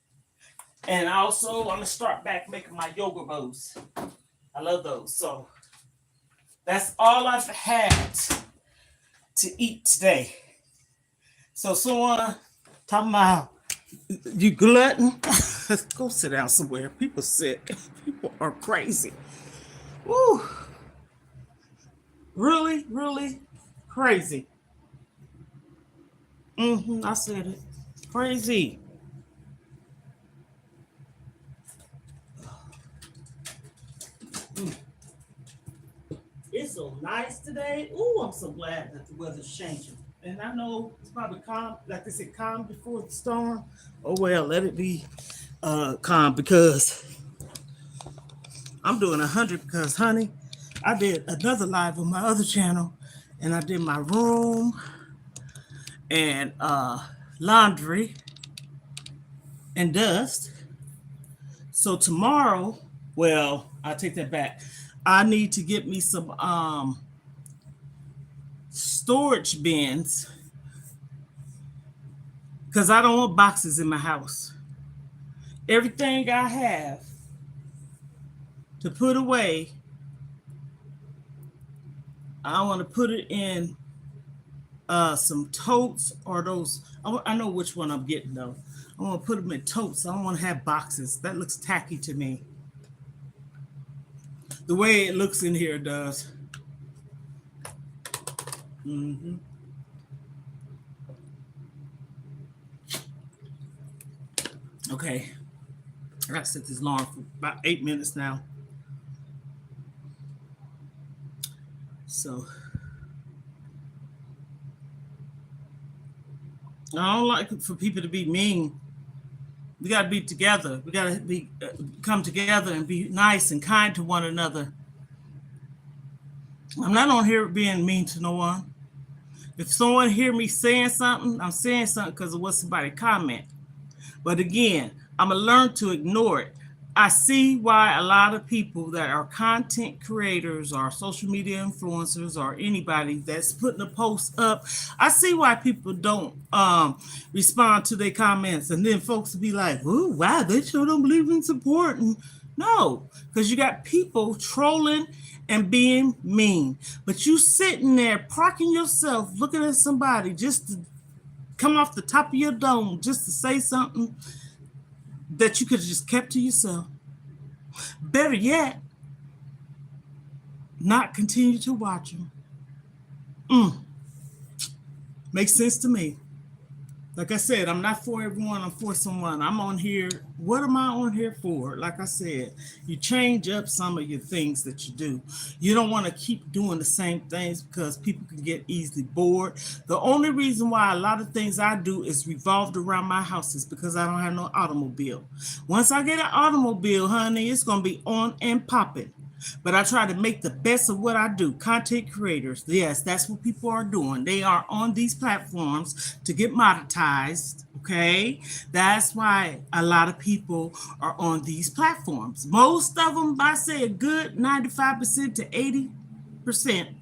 and also I'm gonna start back making my yogurt bowls. I love those. So that's all I've had to eat today. So someone talking about you glutton, go sit down somewhere. People sick. People are crazy. Woo. Really, really crazy. I said it. Crazy. It's so nice today. Ooh, I'm so glad that the weather's changing. And I know it's probably calm, like they said, calm before the storm. Oh well, let it be calm, because I'm doing 100 because, honey, I did another live on my other channel, and I did my room and laundry and dust. So tomorrow, well, I take that back. I need to get me some storage bins, because I don't want boxes in my house. Everything I have to put away, I want to put it in some totes, or those. I know which one I'm getting though. I want to put them in totes. I don't want to have boxes. That looks tacky to me. The way it looks in here does. Okay. I got to set this alarm for about 8 minutes now. So I don't like for people to be mean. We got to be together. We got to be come together and be nice and kind to one another. I'm not on here being mean to no one. If someone hear me saying something, I'm saying something because of what somebody comment. But again, I'm going to learn to ignore it. I see why a lot of people that are content creators or social media influencers or anybody that's putting a post up, I see why people don't respond to their comments. And then folks will be like, oh, wow, they sure don't believe in supporting. No, because you got people trolling and being mean. But you sitting there parking yourself, looking at somebody just to come off the top of your dome, just to say something that you could have just kept to yourself. Better yet, not continue to watch them. Makes sense to me. Like I said, I'm not for everyone, I'm for someone. I'm on here. What am I on here for? Like I said, you change up some of your things that you do. You don't want to keep doing the same things because people can get easily bored. The only reason why a lot of things I do is revolved around my house is because I don't have no automobile. Once I get an automobile, honey, it's going to be on and popping. But I try to make the best of what I do. Content creators, yes, that's what people are doing. They are on these platforms to get monetized, okay? That's why a lot of people are on these platforms. Most of them, I say a good 95% to 80%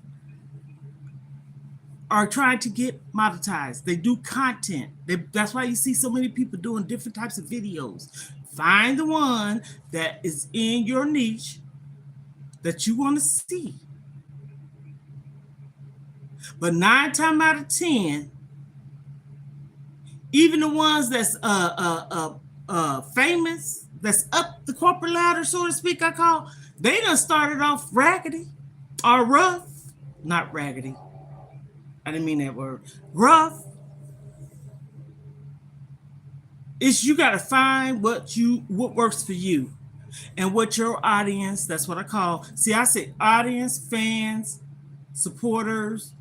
are trying to get monetized. They do content. That's why you see so many people doing different types of videos. Find the one that is in your niche that you want to see. But 9 times out of 10, even the ones that's famous, that's up the corporate ladder, so to speak, I call, they done started off raggedy or rough. Not raggedy. I didn't mean that word. Rough. It's you got to find what works for you. And what your audience, that's what I call, see, I say audience, fans, supporters,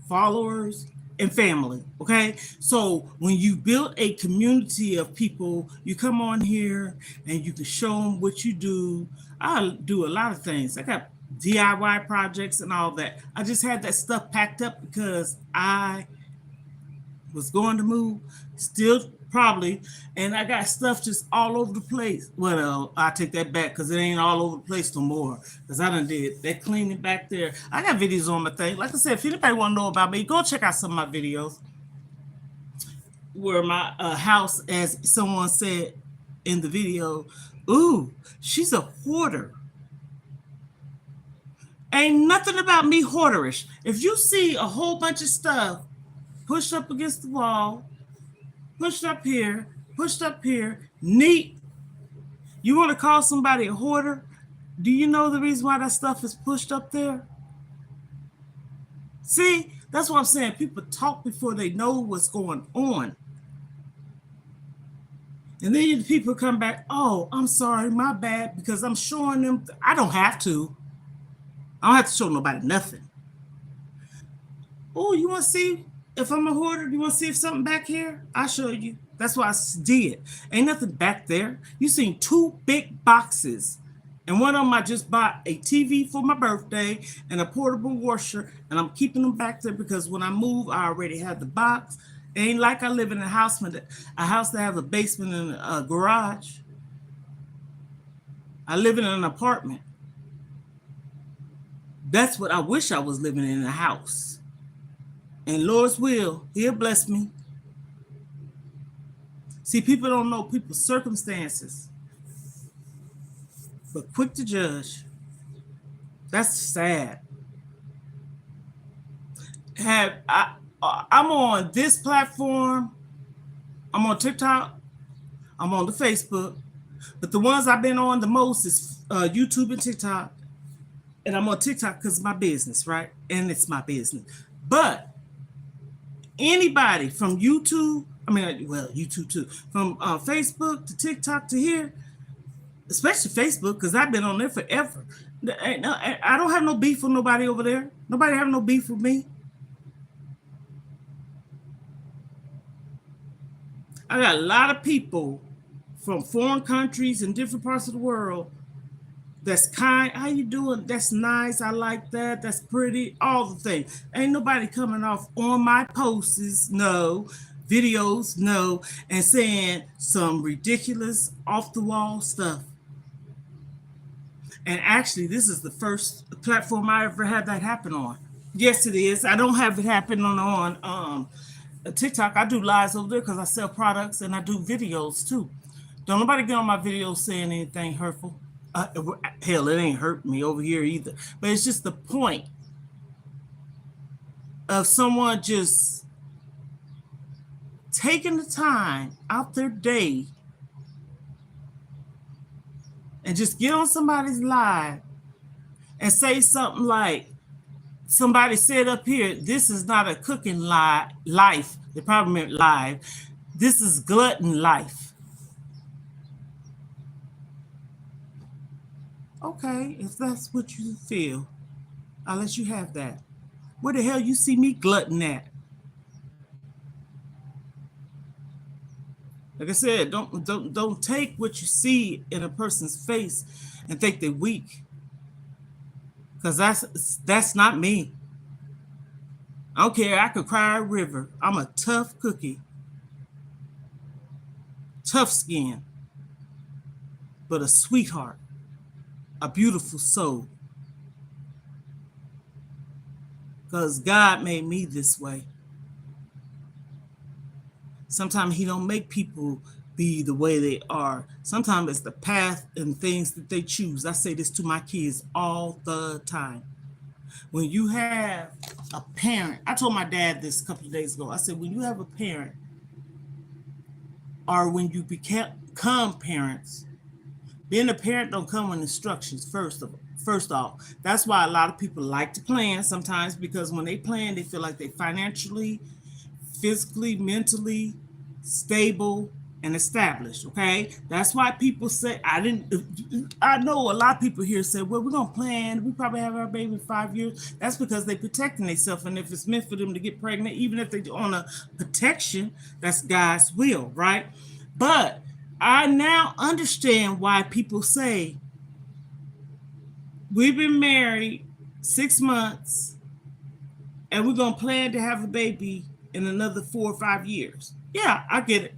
followers, and family, okay? So when you build a community of people, you come on here and you can show them what you do. I do a lot of things. I got DIY projects and all that. I just had that stuff packed up because I was going to move, still probably, and I got stuff just all over the place. Well, I take that back because it ain't all over the place no more because I done did that cleaning back there. I got videos on my thing. Like I said, if anybody want to know about me, go check out some of my videos where my house, as someone said in the video, ooh, she's a hoarder. Ain't nothing about me hoarderish. If you see a whole bunch of stuff pushed up against the wall, pushed up here, neat. You want to call somebody a hoarder? Do you know the reason why that stuff is pushed up there? See, that's what I'm saying. People talk before they know what's going on. And then people come back, oh, I'm sorry, my bad, because I'm showing them. I don't have to. I don't have to show nobody nothing. Oh, you want to see if I'm a hoarder? You want to see if something back here? I'll show you. That's what I did. Ain't nothing back there. You seen 2 big boxes. And one of them I just bought a TV for my birthday and a portable washer. And I'm keeping them back there because when I move, I already have the box. It ain't like I live in a house that has a basement and a garage. I live in an apartment. That's what I wish I was living in, a house. And Lord's will, he'll bless me. See, people don't know people's circumstances, but quick to judge. That's sad. I'm on this platform. I'm on TikTok. I'm on the Facebook. But the ones I've been on the most is YouTube and TikTok. And I'm on TikTok because it's my business, right? And it's my business. But anybody from YouTube, YouTube too, from Facebook to TikTok to here, especially Facebook, because I've been on there forever. I don't have no beef with nobody over there. Nobody have no beef with me. I got a lot of people from foreign countries and different parts of the world that's kind. How you doing? That's nice. I like that. That's pretty. All the things. Ain't nobody coming off on my posts, no, videos, no, and saying some ridiculous off the wall stuff. And actually, this is the first platform I ever had that happen on. Yes, it is. I don't have it happen on TikTok. I do lives over there because I sell products and I do videos too. Don't nobody get on my videos saying anything hurtful. Hell, it ain't hurt me over here either. But it's just the point of someone just taking the time out their day and just get on somebody's live and say something like, somebody said up here, this is not a cooking life. They probably meant live. This is glutton life. Okay, if that's what you feel, I'll let you have that. Where the hell you see me glutton at? Like I said, don't take what you see in a person's face and think they're weak. Because that's not me. I don't care. I could cry a river. I'm a tough cookie. Tough skin. But a sweetheart. A beautiful soul. Because God made me this way. Sometimes he don't make people be the way they are. Sometimes it's the path and things that they choose. I say this to my kids all the time. When you have a parent, I told my dad this a couple of days ago. I said, when you have a parent, or when you become parents, being a parent don't come with instructions, first off. That's why a lot of people like to plan sometimes, because when they plan, they feel like they financially, physically, mentally stable and established. Okay, that's why people say I know a lot of people here say, well, we're gonna plan, we probably have our baby in 5 years. That's because they're protecting themselves, and if it's meant for them to get pregnant, even if they're on a protection, that's God's will, right? But I now understand why people say we've been married 6 months and we're gonna plan to have a baby in another 4 or 5 years. Yeah, I get it.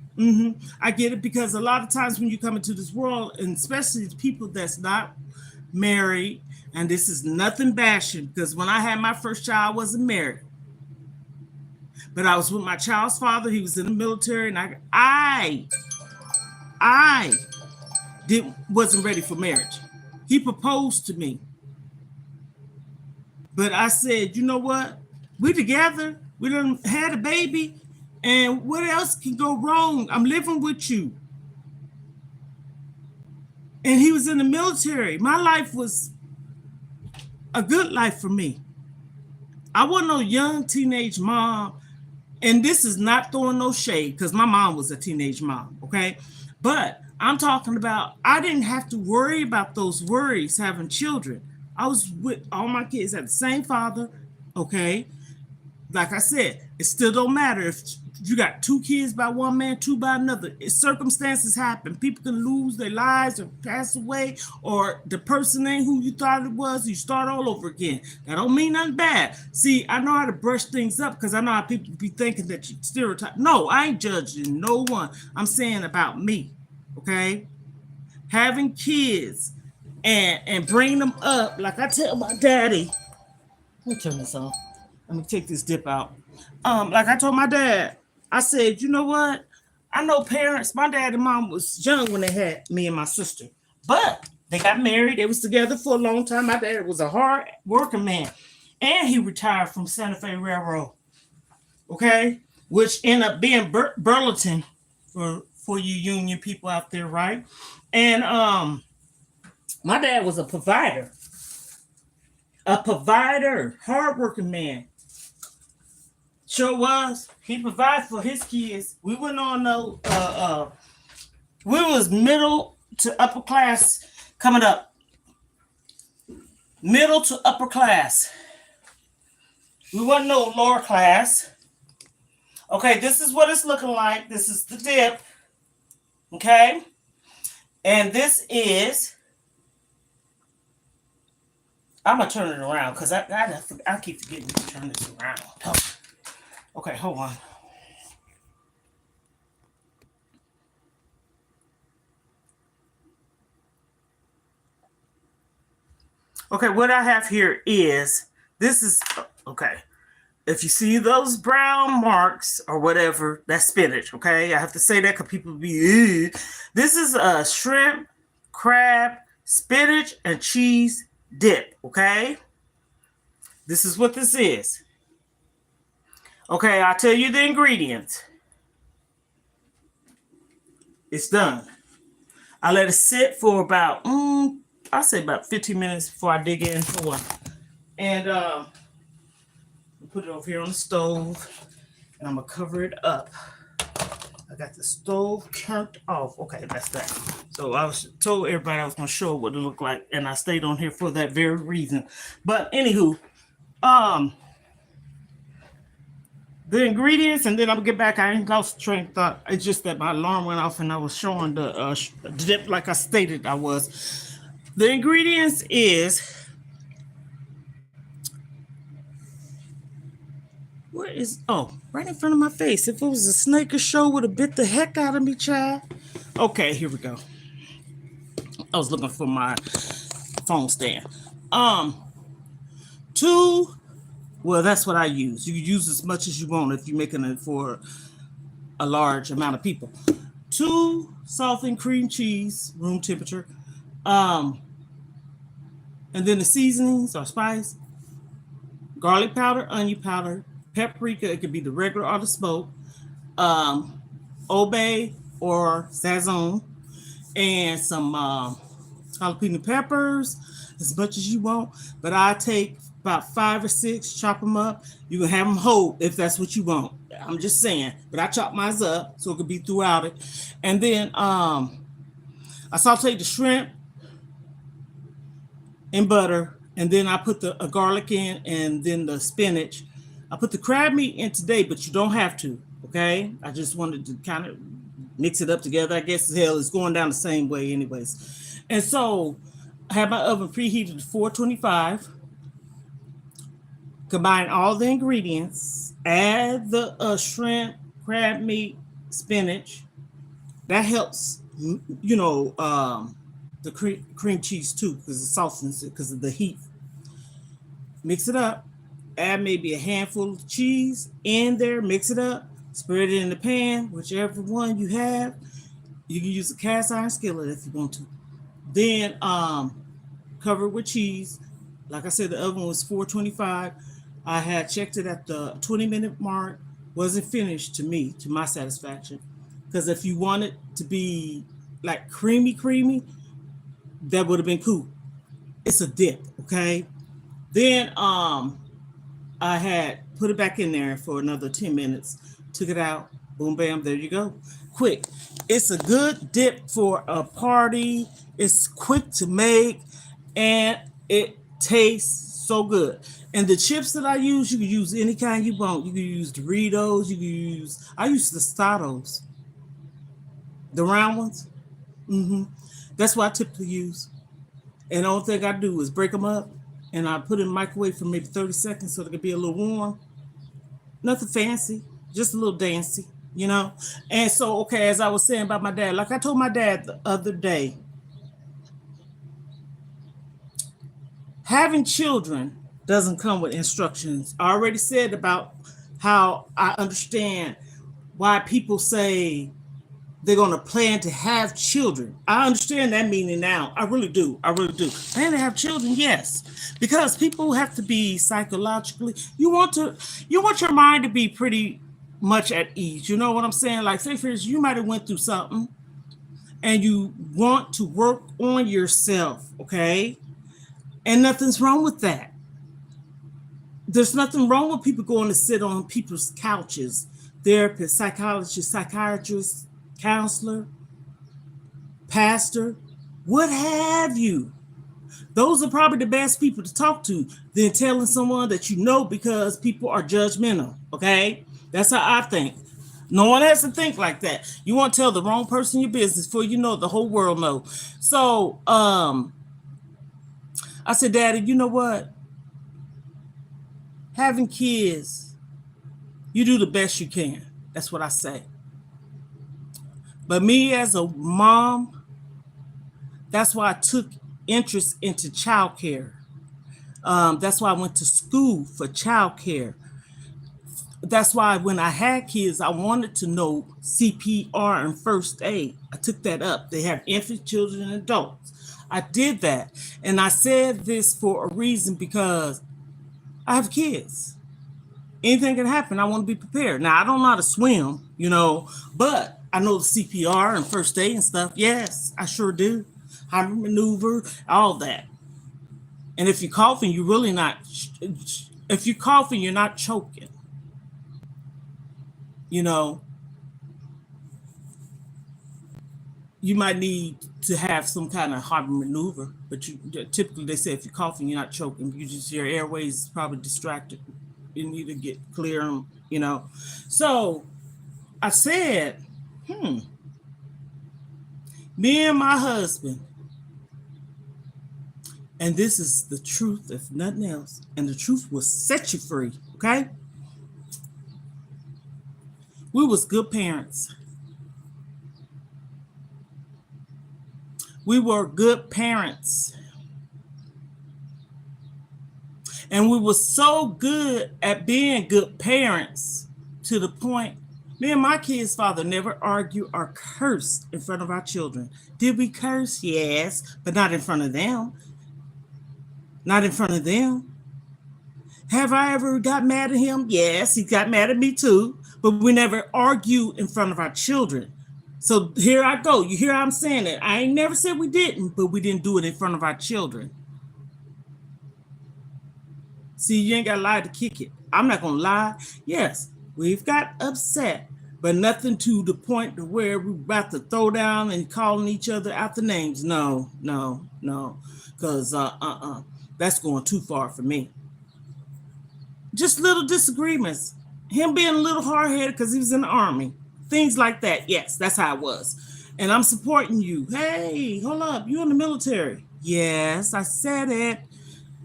I get it, because a lot of times when you come into this world, and especially the people that's not married, and this is nothing bashing, because when I had my first child, I wasn't married. But I was with my child's father. He was in the military, and I wasn't ready for marriage. He proposed to me. But I said, you know what? We together. We done had a baby. And what else can go wrong? I'm living with you. And he was in the military. My life was a good life for me. I wasn't no young teenage mom. And this is not throwing no shade, because my mom was a teenage mom, okay? But I'm talking about, I didn't have to worry about those worries having children. I was with all my kids, had the same father, okay? Like I said, it still don't matter if you got 2 kids by one man, 2 by another. Circumstances happen. People can lose their lives or pass away, or the person ain't who you thought it was. You start all over again. That don't mean nothing bad. See, I know how to brush things up, because I know how people be thinking that you stereotype. No, I ain't judging no one. I'm saying about me, okay? Having kids and bringing them up, like I tell my daddy. Let me turn this on. Let me take this dip out. Like I told my dad, I said, you know what? I know parents, my dad and mom was young when they had me and my sister, but they got married. They was together for a long time. My dad was a hard working man, and he retired from Santa Fe Railroad, okay? Which ended up being Burlington for you union people out there, right? And my dad was a provider, hardworking man. Sure was. He provided for his kids. We went on no we was middle to upper class coming up. Middle to upper class. We wasn't no lower class. Okay, this is what it's looking like. This is the dip. Okay? And this is I'm gonna turn it around because I keep forgetting to turn this around. Oh. Okay, hold on. Okay, what I have here is this is okay. If you see those brown marks or whatever, that's spinach. Okay, I have to say that because people be. Ew. This is a shrimp, crab, spinach, and cheese dip. Okay, this is what this is. Okay, I'll tell you the ingredients. It's done. I let it sit for about, I'll say about 15 minutes before I dig in. For one. And put it over here on the stove. And I'm going to cover it up. I got the stove turned off. Okay, that's that. So I was told everybody I was going to show what it looked like. And I stayed on here for that very reason. But anywho, the ingredients, and then I'll get back. I ain't lost train of thought. It's just that my alarm went off and I was showing the dip like I stated I was. The ingredients is, where is, oh, right in front of my face. If it was a snake or show, would have bit the heck out of me, child. Okay, here we go. I was looking for my phone stand. Two, well, that's what I use. You can use as much as you want if you're making it for a large amount of people. 2 soft and cream cheese, room temperature. And then the seasonings or spice, garlic powder, onion powder, paprika. It could be the regular or the smoked, Old Bay or Sazon, and some jalapeno peppers, as much as you want. But I take about 5 or 6, chop them up. You can have them whole if that's what you want. I'm just saying, but I chop mine up so it could be throughout it. And then I saute the shrimp in butter, and then I put the garlic in, and then the spinach. I put the crab meat in today, but you don't have to. Okay, I just wanted to kind of mix it up together. I guess hell it's going down the same way, anyways. And so I have my oven preheated to 425. Combine all the ingredients, add the shrimp, crab meat, spinach. That helps, the cream cheese too, because it softens it because of the heat. Mix it up. Add maybe a handful of cheese in there. Mix it up. Spread it in the pan, whichever one you have. You can use a cast iron skillet if you want to. Then cover it with cheese. Like I said, the oven was 425. I had checked it at the 20-minute mark. Wasn't finished to my satisfaction. Because if you want it to be like creamy, that would have been cool. It's a dip, okay? Then I had put it back in there for another 10 minutes. Took it out. Boom, bam, there you go. Quick. It's a good dip for a party. It's quick to make, and it tastes so good. And the chips that I use, you can use any kind you want. You can use Doritos. I use the Tostados, the round ones. That's what I typically use. And the only thing I do is break them up, and I put it in the microwave for maybe 30 seconds so it can be a little warm. Nothing fancy, just a little dancy, And so, okay, as I was saying about my dad, like I told my dad the other day, having children doesn't come with instructions. I already said about how I understand why people say they're going to plan to have children. I understand that meaning now. I really do. Plan to have children, yes. Because people have to be psychologically, you want your mind to be pretty much at ease. You know what I'm saying? Like, say for instance, you might have went through something and you want to work on yourself, okay? And nothing's wrong with that. There's nothing wrong with people going to sit on people's couches, therapist, psychologist, psychiatrist, counselor, pastor, what have you. Those are probably the best people to talk to than telling someone that because people are judgmental, okay? That's how I think. No one has to think like that. You want to tell the wrong person your business before you know the whole world knows. So, I said, Daddy, you know what? Having kids, you do the best you can. That's what I say. But me as a mom, that's why I took interest into childcare. That's why I went to school for childcare. That's why when I had kids, I wanted to know CPR and first aid. I took that up. They have infant, children, and adults. I did that. And I said this for a reason because I have kids. Anything can happen. I want to be prepared. Now, I don't know how to swim, but I know the CPR and first aid and stuff. Yes, I sure do. How to maneuver, all that. And if you're coughing, you're really not, if you're coughing, you're not choking. You might need to have some kind of heart maneuver, but typically they say if you're coughing, you're not choking. Your airways is probably distracted. You need to get clear, So I said, me and my husband, and this is the truth, if nothing else, and the truth will set you free, okay? We was good parents. We were good parents. And we were so good at being good parents to the point, me and my kids' father never argued or cursed in front of our children. Did we curse? Yes, but not in front of them. Not in front of them. Have I ever got mad at him? Yes, he got mad at me too, but we never argued in front of our children. So here I go. You hear how I'm saying it? I ain't never said we didn't, but we didn't do it in front of our children. See, you ain't got to lie to kick it. I'm not going to lie. Yes, we've got upset, but nothing to the point to where we're about to throw down and calling each other out the names. No. Because that's going too far for me. Just little disagreements. Him being a little hard-headed because he was in the Army. Things like that. Yes, that's how it was. And I'm supporting you. Hey, hold up. You in the military. Yes, I said it.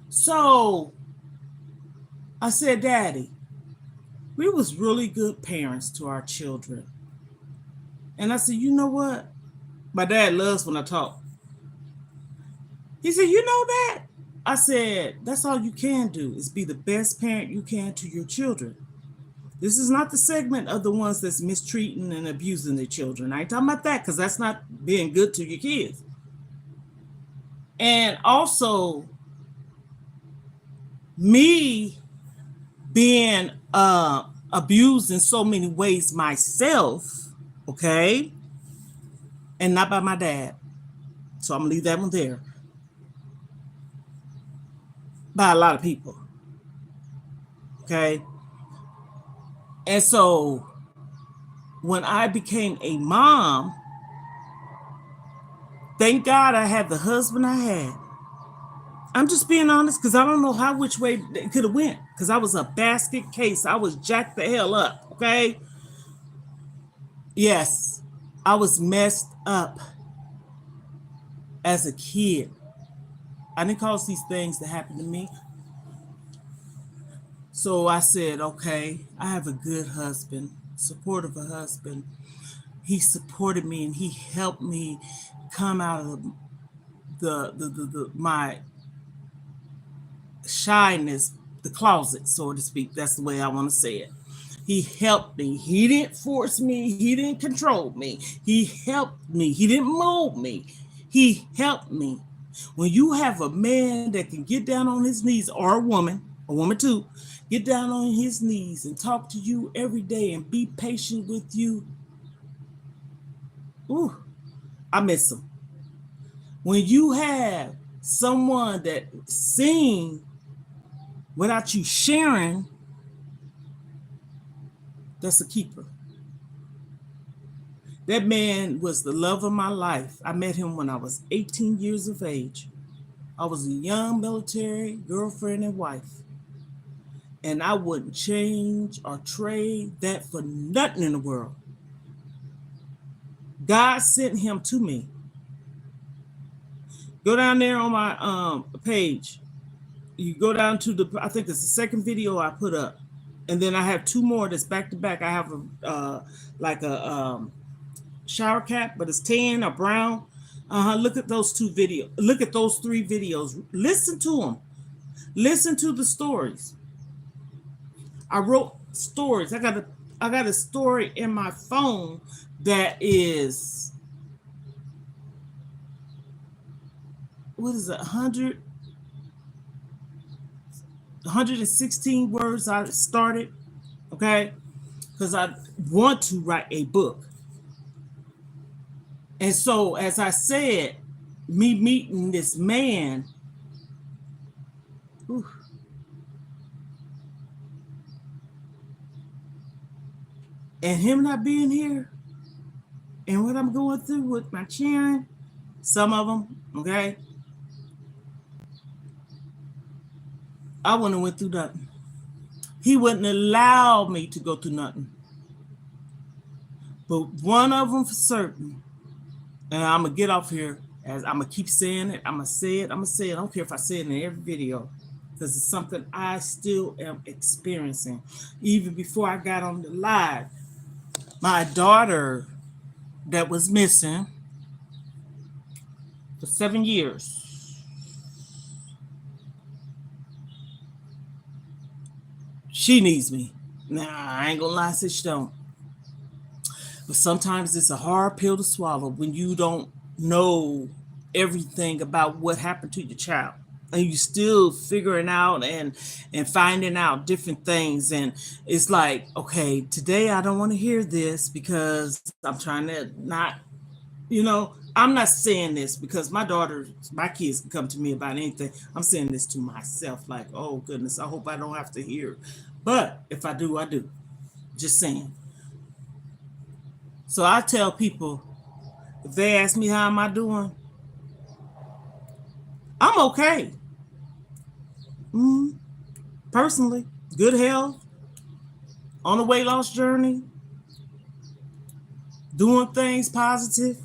So I said, Daddy, we was really good parents to our children. And I said, you know what? My dad loves when I talk. He said, you know that? I said, that's all you can do is be the best parent you can to your children. This is not the segment of the ones that's mistreating and abusing their children. I ain't talking about that because that's not being good to your kids. And also, me being abused in so many ways myself, okay, and not by my dad. So I'm going to leave that one there. By a lot of people, okay? And so when I became a mom, thank God I had the husband I had. I'm just being honest because I don't know which way it could have went because I was a basket case. I was jacked the hell up, okay? Yes, I was messed up as a kid. I didn't cause these things to happen to me. So I said, okay, I have a good husband, supportive husband. He supported me and he helped me come out of my shyness, the closet, so to speak. That's the way I want to say it. He helped me. He didn't force me. He didn't control me. He helped me. He didn't mold me. He helped me. When you have a man that can get down on his knees, or a woman too, get down on his knees and talk to you every day and be patient with you, ooh, I miss him. When you have someone that sings without you sharing, that's a keeper. That man was the love of my life. I met him when I was 18 years of age. I was a young military girlfriend and wife. And I wouldn't change or trade that for nothing in the world. God sent him to me. Go down there on my page. You go down to the, I think it's the second video I put up, and then I have two more that's back to back. I have a like a shower cap, but it's tan or brown. Look at those two videos. Look at those three videos. Listen to them. Listen to the stories. I wrote stories. I got a story in my phone that is, what is it, 116 words I started, okay? Because I want to write a book. And so, as I said, me meeting this man, whew, and him not being here, and what I'm going through with my children, some of them, okay? I wouldn't have went through nothing. He wouldn't allow me to go through nothing. But one of them for certain, and I'm going to get off here, as I'm going to keep saying it, I'm going to say it, I don't care if I say it in every video, because it's something I still am experiencing. Even before I got on the live, my daughter that was missing for 7 years, she needs me. Nah, I ain't gonna lie, say she don't. But sometimes it's a hard pill to swallow when you don't know everything about what happened to your child, and you still figuring out and finding out different things. And it's like, okay, today I don't want to hear this because I'm trying to not, I'm not saying this because my kids can come to me about anything. I'm saying this to myself, like, oh goodness, I hope I don't have to hear it. But if I do, I do. Just saying. So I tell people, if they ask me how am I doing, I'm okay. Personally, good health, on a weight loss journey, doing things positive,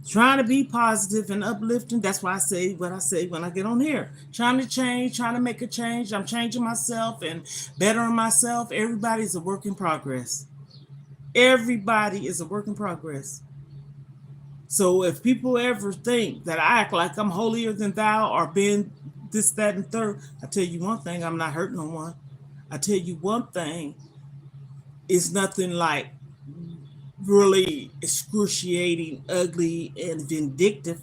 trying to be positive and uplifting. That's why I say what I say when I get on here. Trying to change, trying to make a change. I'm changing myself and bettering myself. Everybody's a work in progress. Everybody is a work in progress. So if people ever think that I act like I'm holier than thou or being this, that, and third, I tell you one thing, I'm not hurting no one. I tell you one thing, it's nothing like really excruciating, ugly, and vindictive.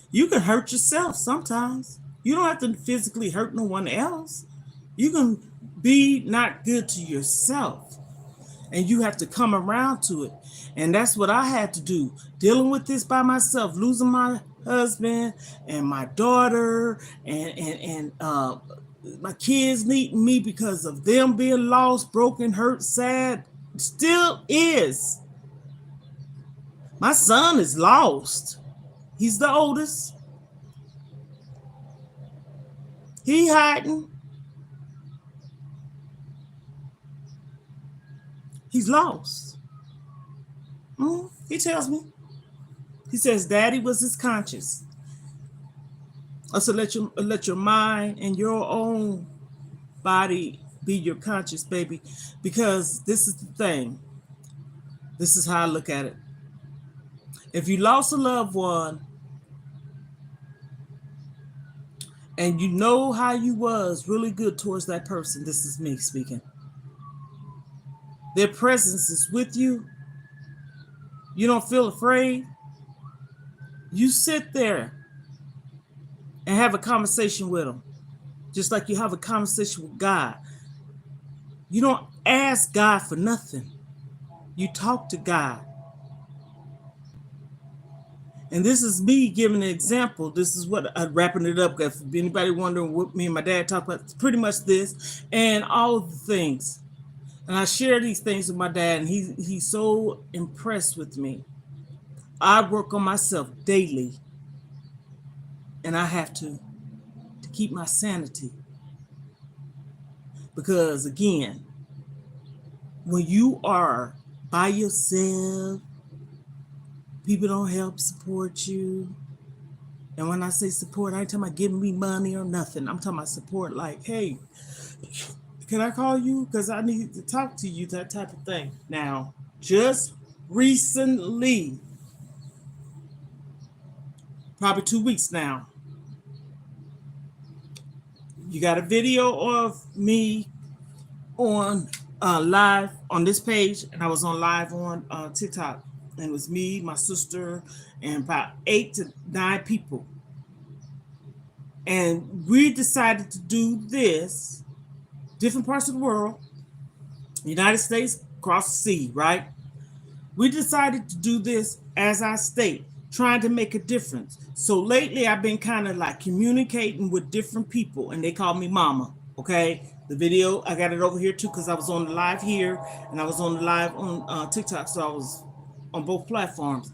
You can hurt yourself sometimes. You don't have to physically hurt no one else. You can be not good to yourself, and you have to come around to it. And that's what I had to do, dealing with this by myself, losing my husband and my daughter and my kids needing me because of them being lost, broken, hurt, sad. Still is. My son is lost. He's the oldest. He hiding. He's lost. He tells me. He says, Daddy was his conscience. I said, let your mind and your own body be your conscience, baby. Because this is the thing. This is how I look at it. If you lost a loved one and you know how you was really good towards that person, this is me speaking. Their presence is with you. You don't feel afraid. You sit there and have a conversation with them, just like you have a conversation with God. You don't ask God for nothing. You talk to God. And this is me giving an example. This is what I'm wrapping it up. If anybody wondering what me and my dad talk about, it's pretty much this and all the things. And I share these things with my dad, and he's so impressed with me. I work on myself daily, and I have to keep my sanity. Because again, when you are by yourself, people don't help support you. And when I say support, I ain't talking about giving me money or nothing. I'm talking about support like, hey, can I call you? Because I need to talk to you, that type of thing. Now, just recently, probably 2 weeks now, you got a video of me on live on this page, and I was on live on TikTok. And it was me, my sister, and about 8 to 9 people. And we decided to do this, different parts of the world, United States, across the sea, right? We decided to do this as our state, trying to make a difference. So lately, I've been kind of like communicating with different people, and they call me Mama. Okay, the video I got it over here too because I was on the live here and I was on the live on TikTok, so I was on both platforms.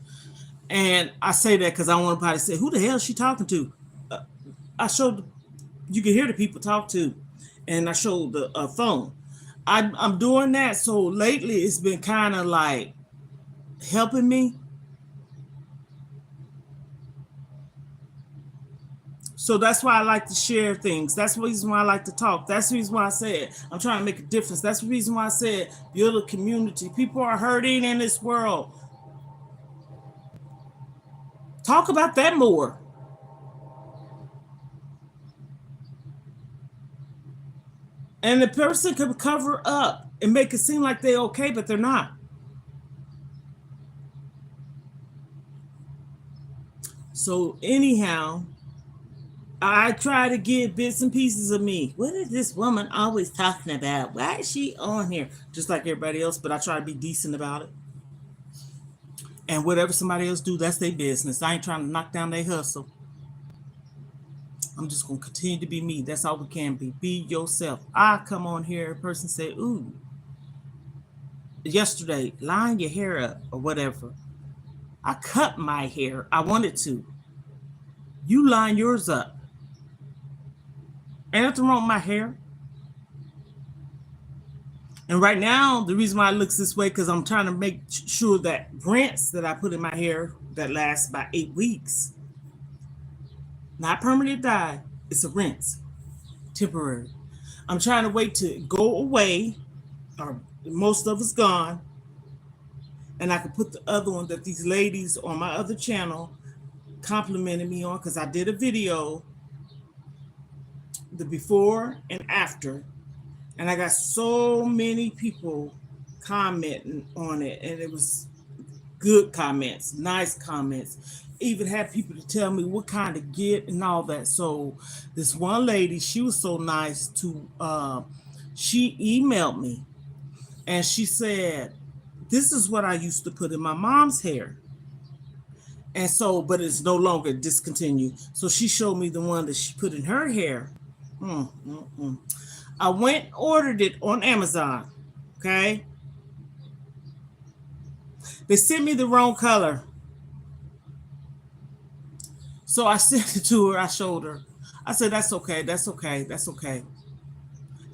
And I say that because I want everybody to say, "Who the hell is she talking to?" I showed you can hear the people talk to, and I showed the phone. I'm doing that, so lately it's been kind of like helping me. So that's why I like to share things. That's the reason why I like to talk. That's the reason why I said I'm trying to make a difference. That's the reason why I said build a community. People are hurting in this world. Talk about that more. And the person could cover up and make it seem like they're okay, but they're not. So anyhow, I try to get bits and pieces of me. What is this woman always talking about? Why is she on here? Just like everybody else, but I try to be decent about it. And whatever somebody else do, that's their business. I ain't trying to knock down their hustle. I'm just going to continue to be me. That's all we can be. Be yourself. I come on here, a person say, ooh, yesterday, line your hair up or whatever. I cut my hair. I wanted to. You line yours up. Ain't nothing wrong with my hair. And right now, the reason why it looks this way, because I'm trying to make sure that rinse that I put in my hair that lasts about 8 weeks, not permanent dye, it's a rinse, temporary. I'm trying to wait to go away, or most of it's gone, and I can put the other one that these ladies on my other channel complimented me on, because I did a video, the before and after, and I got so many people commenting on it, and it was good comments, nice comments. Even had people to tell me what kind to get and all that. So this one lady, she was so nice to, she emailed me and she said, this is what I used to put in my mom's hair. And so, but it's no longer discontinued. So she showed me the one that she put in her hair. I went and ordered it on Amazon. Okay. They sent me the wrong color. So I sent it to her. I showed her. I said, that's okay. That's okay. That's okay.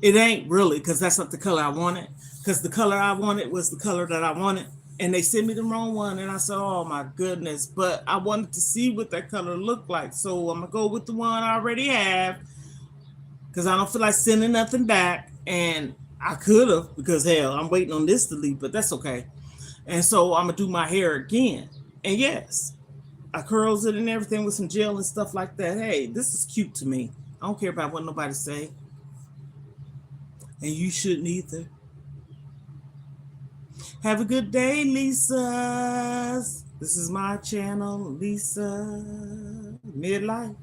It ain't really, because that's not the color I wanted. Because the color I wanted was the color that I wanted. And they sent me the wrong one. And I said, oh my goodness. But I wanted to see what that color looked like. So I'm going to go with the one I already have. Because I don't feel like sending nothing back. And I could have, because hell, I'm waiting on this to leave. But that's okay. And so I'm going to do my hair again. And yes, I curls it and everything with some gel and stuff like that. Hey, this is cute to me. I don't care about what nobody say. And you shouldn't either. Have a good day, Lisa. This is my channel, Lisa MID-LIFE.